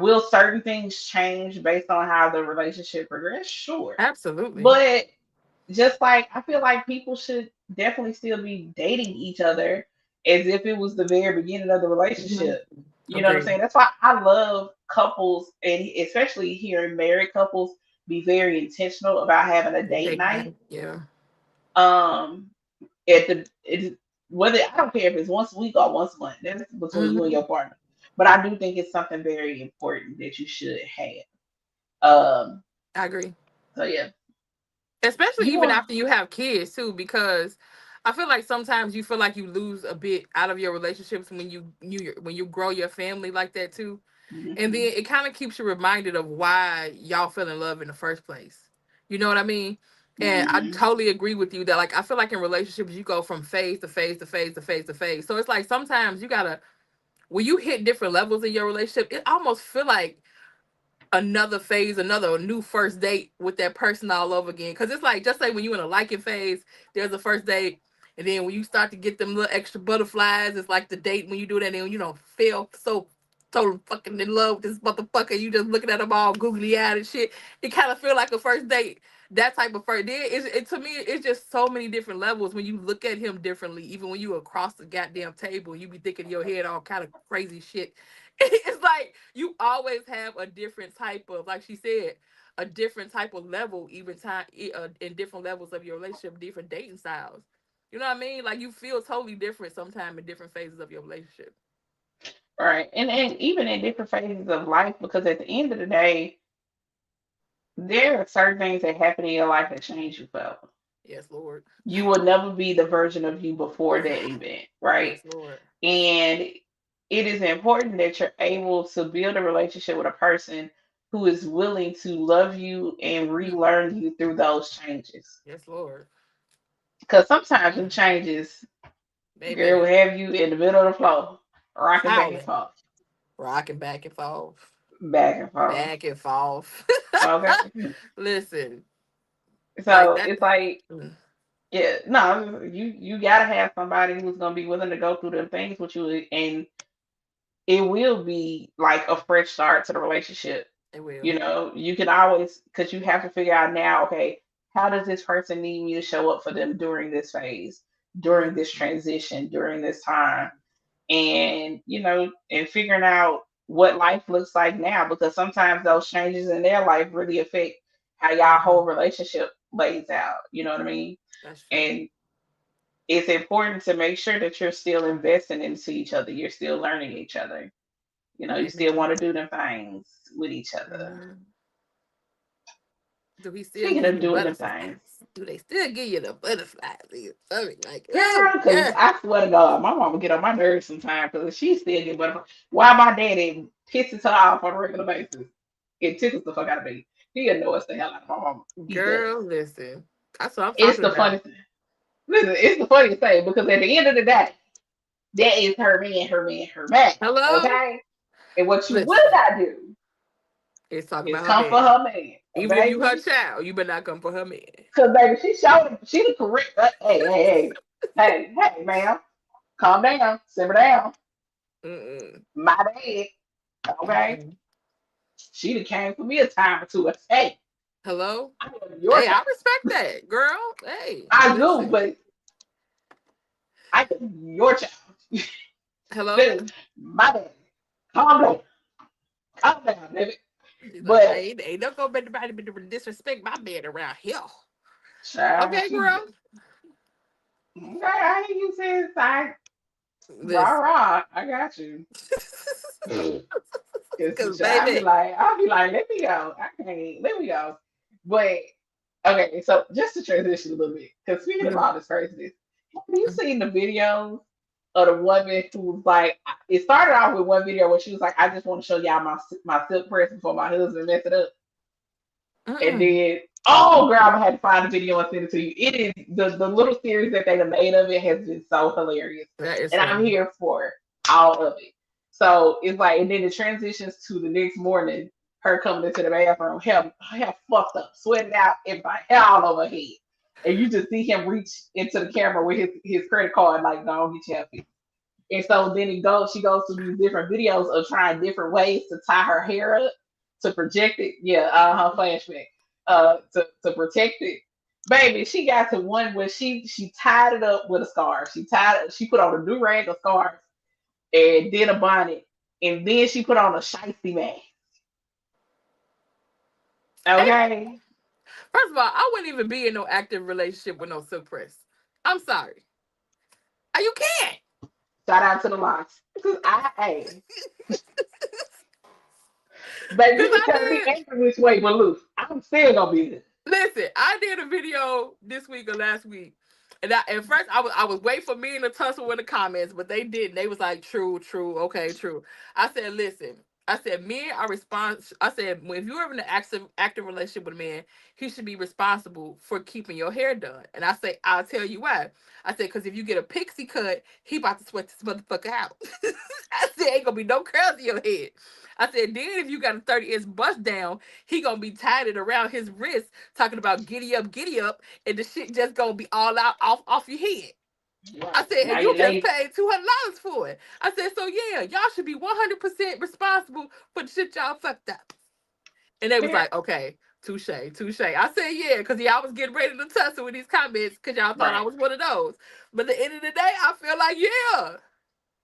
Will certain things change based on how the relationship progresses? Sure. Absolutely. But just like I feel like people should definitely still be dating each other as if it was the very beginning of the Mhm. relationship. You know what I'm Agreed. saying? That's why I love couples and especially hearing married couples be very intentional about having a date Date night. night. Yeah. Um, at the it, whether I don't care if it's once a week or once a month. That's between you and Hmm. your partner. But I do think it's something very important that you should have. Um, I agree. so yeah, Especially you even want. after you have kids too, because I feel like sometimes you feel like you lose a bit out of your relationships when when you grow your family like that too. And Mhm, then it kind of keeps you reminded of why y'all fell in love in the first place. You know what I mean? And I mhm, totally agree with you that, like, I feel like in relationships you go from phase to phase to phase to phase to phase. So it's like sometimes you gotta, when you hit different levels in your relationship, it almost feel like another phase, another new first date with that person all over again. Because it's like, just like when you in a liking phase, there's a first date, and then when you start to get them little extra butterflies, it's like the date when you do that, and you know, feel so fucking in love with this motherfucker. You just looking at them all googly eyed and shit. It kind of feel like a first date. That type of first date. To me, it's just so many different levels when you look at him differently. Even when you across the goddamn table, you be thinking in your head all kind of crazy shit. It's like you always have a different type of, like she said, a different type of level, even time in different levels of your relationship, different dating styles. You know what I mean? Like you feel totally different sometime in different phases of your relationship. right, and even in different phases of life, because at the end of the day, there are certain things that happen in your life that change you forever. Yes, Lord. You will never be the version of you before that event, right? Yes, Lord. And it is important that you're able to build a relationship with a person who is willing to love you and Mm. relearn you through those changes. Yes, Lord. Because sometimes them Mm. changes, girl, will Baby, have you in the middle of the floor, rocking back and howling, forth, rocking back and forth, back and forth. back and forth. Okay. Listen, like So that. it's like, Mm. yeah, no, you gotta have somebody who's gonna be willing to go through the things with you, and it will be like a fresh start to the relationship. It will. You know, you can always, because you have to figure out now, okay, how does this person need me to show up for them during this phase, during Mm. this transition, during this time, and and figuring out what life looks like now, because sometimes those changes in their life really affect how y'all whole Mhm. relationship lays out. You know what I mean? That's true. And it's important to make sure that you're still investing into each other. You're still learning each other. You still Amen. want to do them things with each other. Mhm. Do he still Speaking give of you doing them butterflies? things, Do they still give you the butterflies? I mean, like, girl, oh, because yeah. I swear to God, my mama get on my nerves sometimes because she still get butterflies. Why my daddy pisses her off on a regular basis? It tickles the fuck out of me. He annoys the hell out of my mama. He does. Girl, listen. That's what I'm It's talking the about. funniest thing. Listen, it's the funniest thing because at the end of the day, that is her man, her man, her man. Hello? Okay? And what you will Listen, not do it's talking is about her come for man. her man. Even if you her Baby. child, you better not come for her man. Because, baby, she showed him, she the correct. Hey, ma'am, calm down, simmer down. Mm-mm. My bad. Okay? Mm-mm. She done came for me a time or two. Hey, Hello? I am your Hey, I child. respect that, girl. Hey, I do, listen. but I am your child. Hello? This is my bad. Calm down. Calm down, baby. She's like, I But, ain't no gonna be disrespect my man around here. child, Okay, girl. okay, I hear you saying, side. Rah, Listen. rah. I got you. Cause Cause baby. I'll be like, let me go. I can't, let me go. But okay, so just to transition a little bit, because speaking of Mhm. all this craziness, have you seen the videos of the woman who was like, it started off with one video where she was like, I just want to show y'all my silk press before my husband mess it up. And Mm-mm. then, oh girl, I had to find the video and send it to you. It is the little series that they have made of it has been so hilarious, That is and I'm funny. here for all of it. So it's like, and then it transitions to the next morning, her coming into the bathroom, hair fucked up, sweating out, everybody, hair all over her head, and you just see him reach into the camera with his credit card, like, no, get your hair fixed. And so then she goes through these different videos of trying different ways to tie her hair up to project it. Yeah, flashback. To protect it. Baby, she got to one where she tied it up with a scarf. She put on a do rag, a scarf, and did a bonnet, and then she put on a shiesty mask. Okay. First of all, I wouldn't even be in no active relationship with no silk press. I'm sorry. You can't. Shout out to the locks. Because hey. Baby, Because you can I tell me did. every which way but loose. I'm still gonna be there. Listen, I did a video this week or last week. And at first I was waiting for me and to tussle in the comments, but they didn't. They was like, true, okay, true. I said, listen, I said, men are I said, if you're in an active relationship with a man, he should be responsible for keeping your hair done. And I say, I'll tell you why. I said, because if you get a pixie cut, he about to sweat this motherfucker out. I said, ain't gonna be no curls in your head. I said, then if you got a 30-inch bust down, he gonna be tied it around his wrist, talking about giddy up, and the shit just gonna be all out off your head. Right. I said, Now and you just paid $200 for it. I said, so yeah, y'all should be 100% responsible for the shit y'all fucked up. And they was like, okay, touche. I said, yeah, because y'all was getting ready to tussle with these comments because y'all thought I was one of those. But at the end of the day, I feel like, yeah,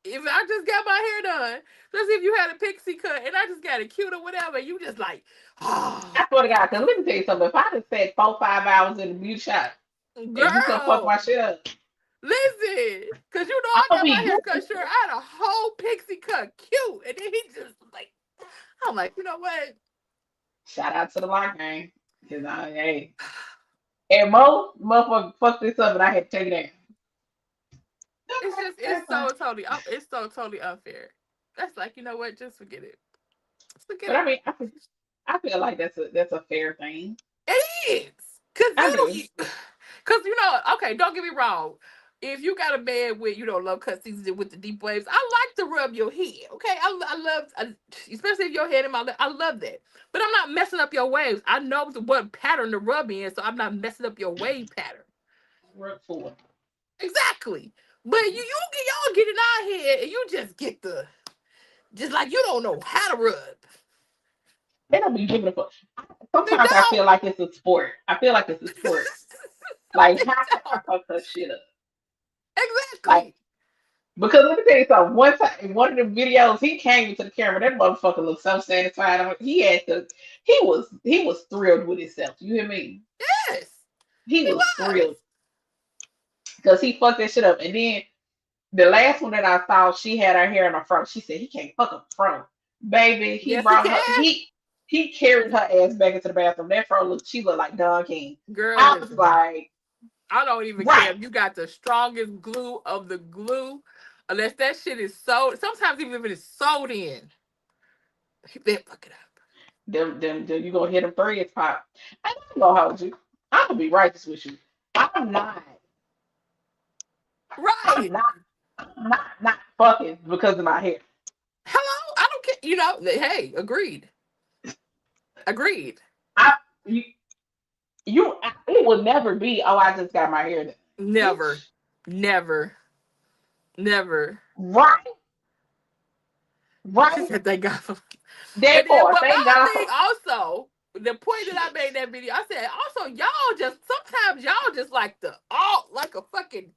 if I just got my hair done, especially if you had a pixie cut and I just got it cute or whatever, you just like, I swear to God, because let me tell you something. If I just spent 4-5 hours in the beauty shop and you come fuck my girl, shit up, listen, because you know I'm I gonna got my be hair good. cut short. I had a whole pixie cut, cute, and then he just like, I'm like, you know what? Shout out to the lock gang. Because hey. And Mo, motherfucker, fuck this up, and I had to take it down. It's just, it's so totally unfair. That's like, you know what? Just forget it. Forget But it. I mean, I feel like that's a fair thing. It is. Cause I do. cause you know, okay, don't get me wrong. If you got a man with, low cut season with the deep waves, I like to rub your head. Okay, I love, especially if your head in my lip. I love that. But I'm not messing up your waves. I know what pattern to rub in, so I'm not messing up your wave pattern. Work for it. Exactly. But y'all get in our head and you just get just like you don't know how to rub. They don't be giving a fuck. They Sometimes I feel don't. like it's a sport. I feel like it's a sport. Like, how can I Don't. fuck her shit up? Like, Exactly. because let me tell you something. One time in one of the videos, he came into the camera. That motherfucker looked so satisfied. He was thrilled with himself. You hear me? Yes. He He was was. thrilled because he fucked that shit up. And then the last one that I saw, she had her hair in her front. She said he can't fuck a fro. Baby, he Yes, he brought her. can. He carried her ass back into the bathroom. That fro she looked like Don King. Girl, I was listen. like, I don't even right. care if you got the strongest glue of the glue. Unless that shit is sold. Sometimes even if it is sold in, they fuck it up. Them, you gonna hit them threads pop. I'm not gonna hold you. I'm gonna be righteous with you. I'm not. I'm Right. not. I'm not fucking because of my hair. Hello? I don't care. Hey, agreed. Agreed. I you, it will never be. Oh, I just got my hair done. Never. Bitch. Never. Never. Right. She Right. said thank God for. And That then, part. but my Thank whole God thing for. also, the point that I made in that video, I said also sometimes y'all just like like a fucking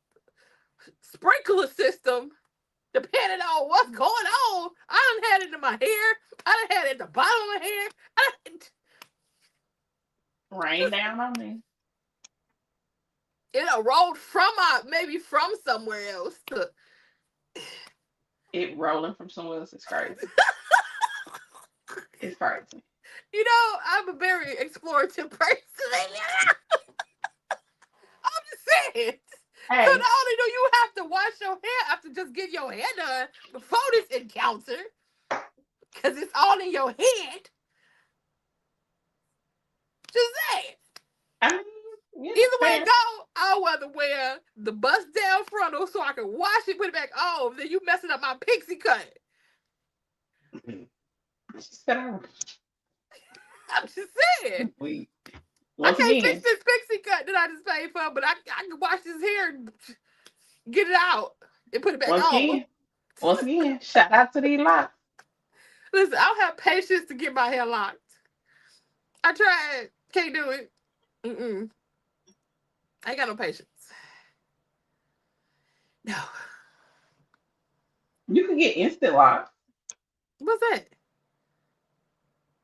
sprinkler system, depending on what's going on. I done had it in my hair. I done had it at the bottom of my hair. Rain down on me. It rolled maybe from somewhere else to. It rolling from somewhere else is crazy. It's crazy. I'm a very explorative person. I'm just saying. So not Hey, only do you have to wash your hair after just getting your hair done before this encounter, because it's all in your head, just saying. I mean, yeah, Either way it fair. go, I'd rather wear the bust down frontal so I can wash it, put it back on, then you messing up my pixie cut. I'm just saying. I Once can't fix again, this pixie cut that I just paid for, but I can wash this hair and get it out and put it back once on. again, once again, shout out to these locks. Listen, I don't have patience to get my hair locked. I tried. Can't do it. Mm-mm. I ain't got no patience. No. You can get instant locks. What's that?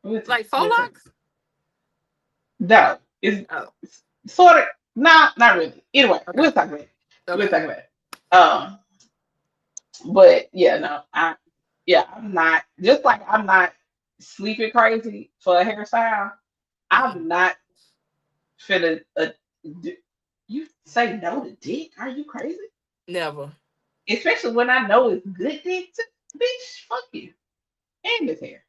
Listen, Like faux listen. locks? No, it's sort of not really. Anyway, Okay. we'll talk about it. We'll Okay. talk about it. But yeah, no, I'm not just like I'm not sleeping crazy for a hairstyle. I'm not finna you say no to dick? Are you crazy? Never. Especially when I know it's good dick. Bitch, fuck you and this hair.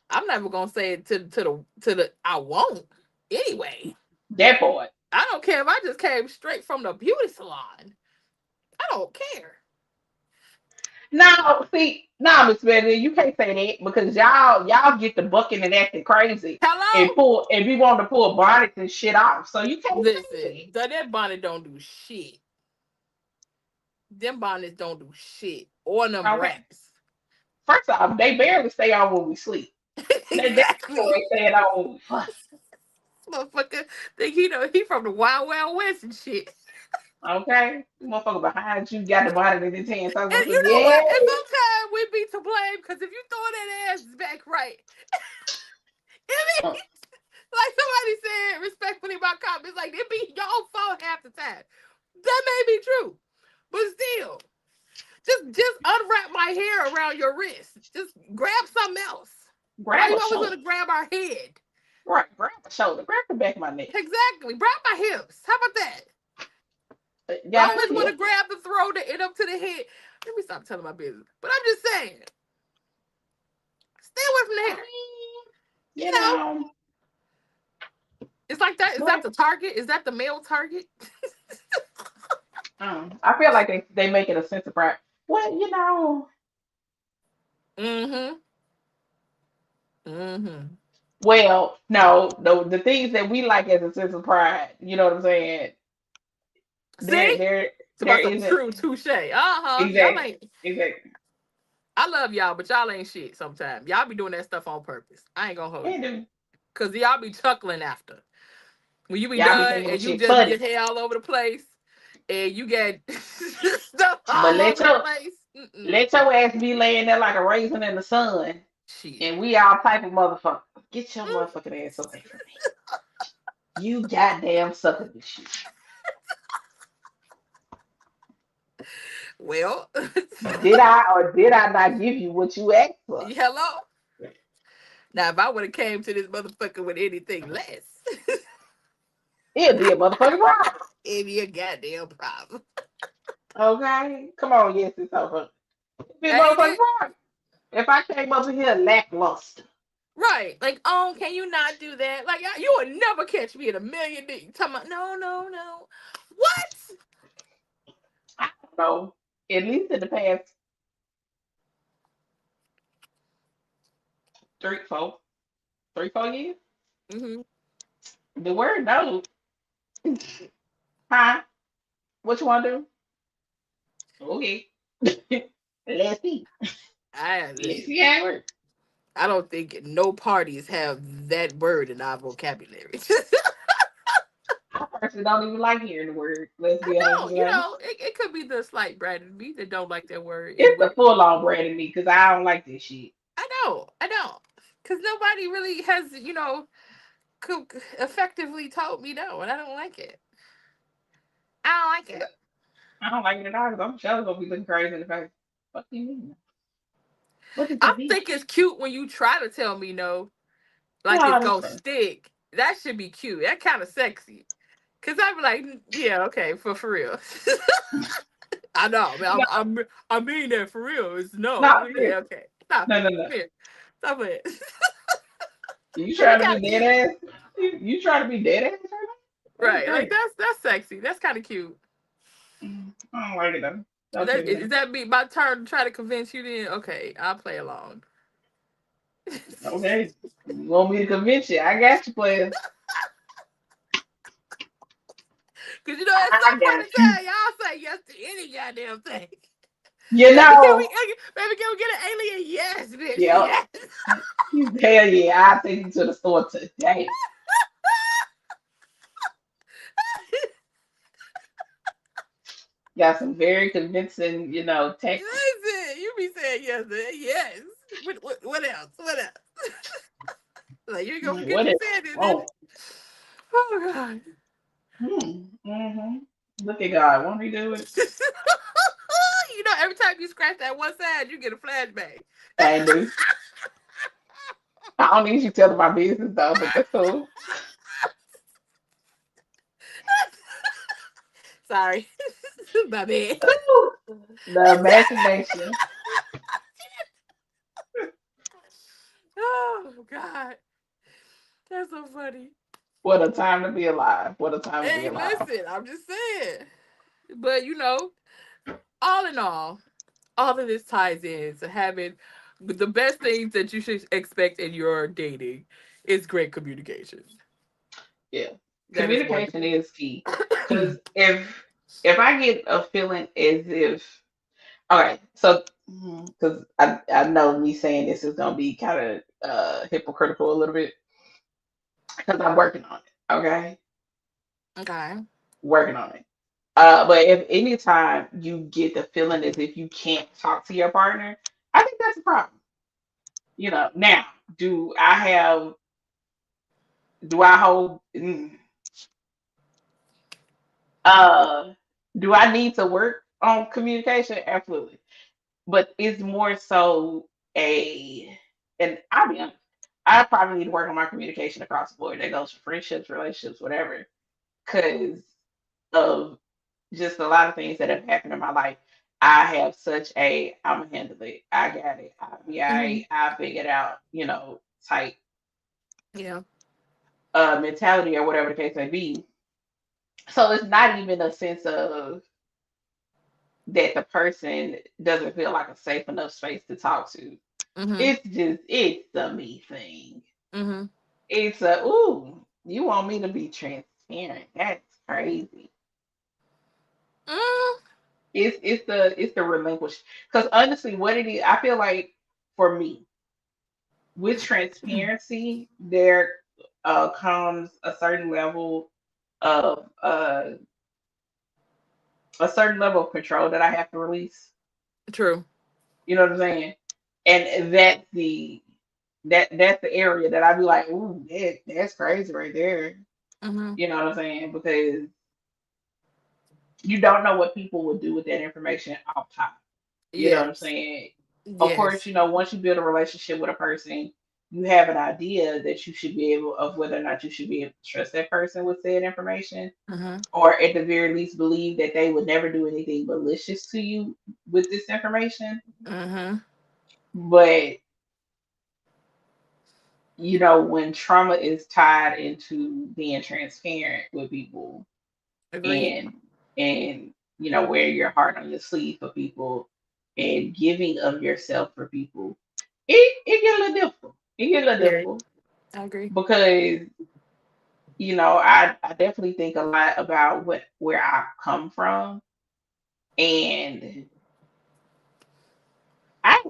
I'm never gonna say it to the I won't anyway. That boy. I don't care if I just came straight from the beauty salon. I don't care. No, see, no, Miss Betty, you can't say that because y'all get the bucking and acting crazy and Hello? be wanting to pull bonnets and shit off. So you can't say Listen, that bonnet don't do shit. Them bonnets don't do shit. Or them that. Okay. wraps. First off, they barely stay on when we sleep. They Exactly. stay on when we fuck. Motherfucker think he from the Wild Wild West and shit. Okay? Motherfucker behind you got the bonnet in his hand. So I'm And gonna say, you know yeah. what? And sometimes we be to blame because if you throw that ass back right, it be like somebody said respectfully in my comments, like it be y'all fault half the time. That may be true, but still, just unwrap my hair around your wrist. Just grab something else. Why Grab you a always shoulder. gonna grab our head? Right, grab a shoulder. Grab the back of my neck. Exactly. Grab my hips. How about that? Got Always to want to tip. grab the throat and up to the head. Let me stop telling my business. But I'm just saying, stay away from the I hair. mean, You know, it's like that. Is that but the target? Is that the male target? I feel like they make it a sense of pride. Well, Mm-hmm. Mm-hmm. well, no, the things that we like as a sense of pride, you know what I'm saying? See? It's There about some isn't true touche. Uh-huh. Y'all exactly, ain't. exactly. I love y'all, but y'all ain't shit sometimes. Y'all be doing that stuff on purpose. I ain't gonna hold Yeah, you. dude. Cause y'all be chuckling after. When you be Y'all be done thinking the and you shit just funny. your hair all over the place and you get stuff But all over the place. Mm-mm. let your ass be laying there like a raisin in the sun. Shit. And we all type of motherfucker. Get your Mm. motherfucking ass away from me. You goddamn sucker this shit. Well, Did I or did I not give you what you asked for? hello. Now, if I would have came to this motherfucker with anything less, It'd be a motherfucking problem. it'd be a goddamn problem. Okay? Come on, yes, it's over. It'd be a Ain't motherfucking it? problem. If I came up here lackluster. Right. Like, oh, can you not do that? Like, you would never catch me in a million days. Talking about, no, no, no. What? I don't know. At least in the past 3, 4, 3, 4 years. Mm-hmm. The word no. Huh? What you wanna do? Okay. Let's see. I Let's listen. see how it works. I don't think no parties have that word in our vocabulary. I personally don't even like hearing the word. Let's I be don't. 100% honest. It could be the slight brat in me that don't like that word It's anyway. the full on bread in me because I don't like this shit. I don't. Because nobody really has, effectively told me no, and I don't like it. I don't like it. I don't like it at all because I'm sure gonna be looking crazy in the face. What do you mean? What does I that mean? think it's cute when you try to tell me no, like it's No, that's gonna fair. stick. That should be cute. That kind of sexy. Cause I'd be like, yeah, okay, for real. I know. No, I mean that for real. It's no. not Yeah, fair. okay. Stop No, it. no, no. Come here. Stop it. You Cause it trying to kind be of dead cute, ass? You trying to be dead ass right now? That's right? Like crazy. that's sexy. That's kind of cute. I don't like it though. Don't tell me Is that. that be my turn to try to convince you? Then okay, I'll play along. Okay. You want me to convince you? I got you, player. Cause at some I point got in you. time, y'all say yes to any goddamn thing. You know. Baby, can we get an alien? Yes, bitch. Yep. Yes. Hell yeah, I'll take you to the store today. Got some very convincing, tactics. Listen, you be saying yes, yes. What else? What else? Like you ain't gonna Like, forget what you is said it, did wrong? it? Oh God. Mm-hmm. Look at God. Won't he do it? You know, every time you scratch that one side, you get a flashback. I do. I don't need you telling my business though, but that's cool. Sorry. My bad. Ooh, the imagination. Oh God. That's so funny. What a time to be alive. What a time to be Hey, alive. listen, I'm just saying. But you know, all in all of this ties in to having the best things that you should expect in your dating is great communication. Yeah. That is Communication wonderful. is key. Cause if I get a feeling as if okay, so because I know me saying this is gonna be kind of hypocritical a little bit because I'm working on it. Okay, Okay. working on it. But if anytime you get the feeling as if you can't talk to your partner, I think that's a problem. Now, do I have, do I hold, uh, do I need to work on communication? Absolutely. But it's more so and I'll be honest, I probably need to work on my communication across the board. That goes for friendships, relationships, whatever, because of just a lot of things that have happened in my life. I have such I'm gonna handle it. I got it. I'll be all Hmm. right. I figured out, type Yeah. mentality or whatever the case may be. So it's not even a sense of that the person doesn't feel like a safe enough space to talk to. Hmm. It's the me thing. Hmm. It's ooh, you want me to be transparent. That's crazy. Mm. It's the relinquish, because honestly what it is, I feel like for me with transparency there comes of a certain level of control that I have to release. True. You know what I'm saying? And that's the area that I'd be like, ooh, that's crazy right there. Hmm. You know what I'm saying? Because you don't know what people will do with that information off top. You know what I'm Yes. saying? Of course, Yes. once you build a relationship with a person, you have an idea that you should be able of whether or not you should be able to trust that person with said information, Hmm. or at the very least believe that they would never do anything malicious to you with this information. Hmm. But when trauma is tied into being transparent with people, Agreed. and wearing your heart on your sleeve for people and giving of yourself for people, it get a little difficult. It get a little Very. difficult I agree. because I definitely think a lot about where I come from, and I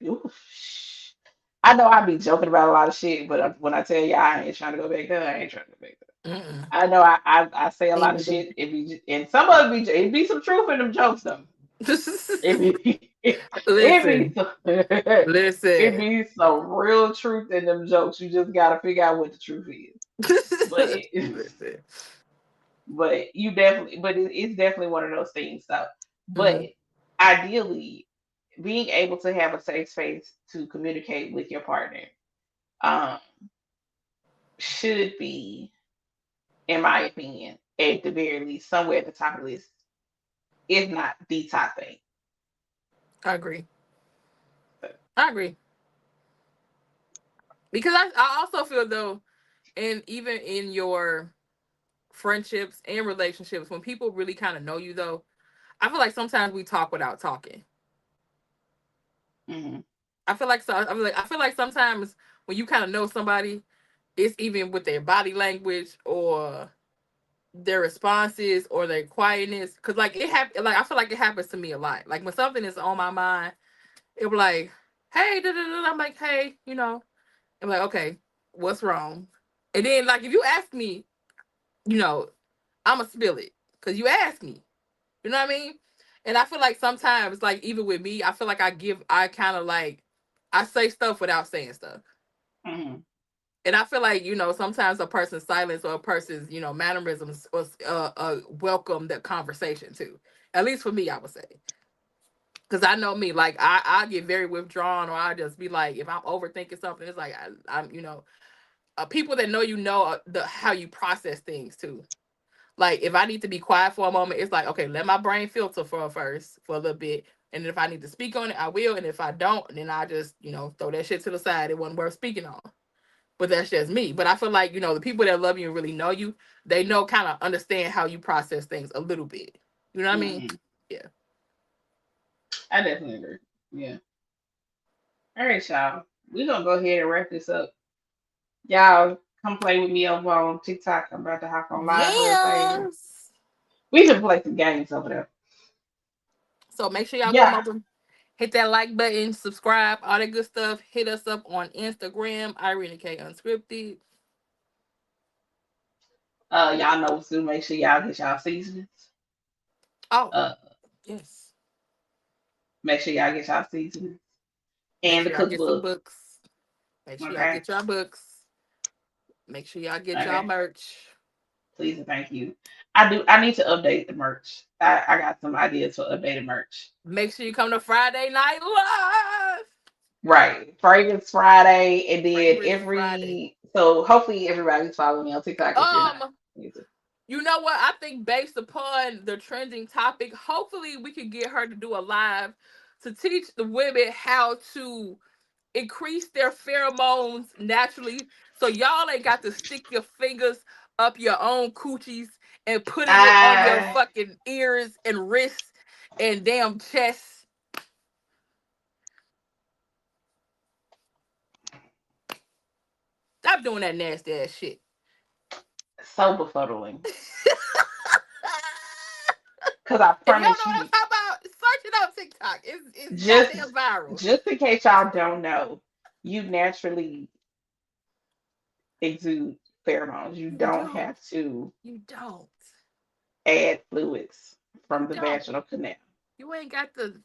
oof, I know I be joking about a lot of shit, but when I tell you I ain't trying to go back there, I ain't trying to go back there. Mm-mm. I know I say a Me lot of neither. shit. And some of it be some truth in them jokes though. It be it be Listen. some, it Listen. be some real truth in them jokes. You just gotta figure out what the truth is. But Listen. it's definitely one of those things though. But Hmm. ideally, being able to have a safe space to communicate with your partner um should be, in my opinion, at the very least, somewhere at the top of the list, if not the top thing. I agree. I agree. Because I also feel though, and even in your friendships and relationships, when people really kind of know you though, I feel like sometimes we talk without talking. Hmm. I feel like sometimes when you kind of know somebody, it's even with their body language or their responses or their quietness. Cause like I feel like it happens to me a lot. Like when something is on my mind, it be like, hey, da, da, da. I'm like, hey, I'm like, okay, what's wrong? And then like if you ask me, you know, I'ma spill it. Cause you asked me. You know what I mean? And I feel like sometimes, like even with me, I feel like I kind of like I say stuff without saying stuff. Hmm. And I feel like, sometimes a person's silence or a person's, mannerisms was welcome that conversation too. At least for me, I would say. Because I know me, like I get very withdrawn, or I just be like, if I'm overthinking something, it's like I'm, people that know how you process things too. Like if I need to be quiet for a moment, it's like, okay, let my brain filter for a little bit. And if I need to speak on it, I will. And if I don't, then I just, throw that shit to the side. It wasn't worth speaking on. But that's just me. But I feel like, the people that love you and really know you, they kind of understand how you process things a little bit. You know what I mean? Yeah. I definitely agree. Yeah. All right, y'all. We're gonna go ahead and wrap this up. Y'all come play with me over on TikTok. I'm about to hop on live real fast. Yes. We should play some games over there. So make sure y'all come Yeah. over, hit that like button, subscribe, all that good stuff. Hit us up on Instagram, Irene K Unscripted. Y'all know to make sure y'all get y'all seasonings. Oh, Uh, yes. make sure y'all get y'all seasonings Make and the sure y'all get some cookbook. books. Make sure y'all Okay. get y'all books. Make sure y'all get y'all Okay. merch. Please and thank you. I need to update the merch. I got some ideas for updated merch. Make sure you come to Friday Night Live. Right. Fragrance Friday, and then Fragrance Friday. so hopefully everybody's following me on TikTok if you're not. You know what? I think based upon the trending topic, hopefully we could get her to do a live to teach the women how to increase their pheromones naturally. So y'all ain't got to stick your fingers up your own coochies and putting it on your fucking ears and wrists and damn chest. Stop doing that nasty ass shit. So befuddling. Because I If y'all know promise what I'm you, talking about, search it on TikTok. It's just goddamn viral. just in case y'all don't know, you naturally exude pheromones. You You don't don't. have to You don't. add fluids You from the don't. vaginal canal. You ain't got the.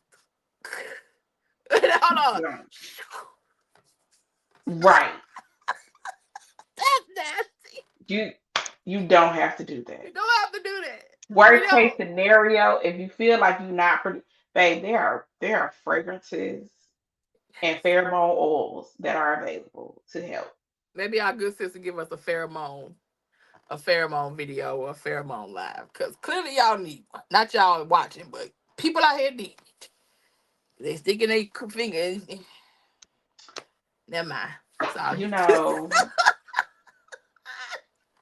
Hold on. Don't. Right. That's nasty. You don't have to do that. You don't have to do that. You Worst case don't. scenario, if you feel like you're not pretty, babe, there are fragrances and pheromone oils that are available to help. Maybe our good sister give us a pheromone video or a pheromone live. Because clearly y'all need one. Not y'all watching, but people out here need it. They sticking their finger in. Never mind. Sorry. You know,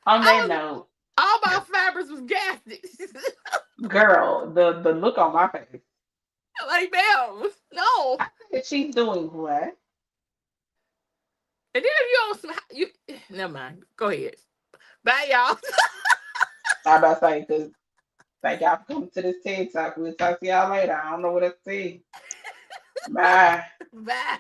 on that note, All my fibers was gassy. girl, the look on my face. Like, damn. No. I said she's doing what? And then if you don't never mind. Go ahead. Bye, y'all. I about to say, because thank y'all for coming to this TED Talk. We'll talk to y'all later. I don't know what to say. Bye. Bye.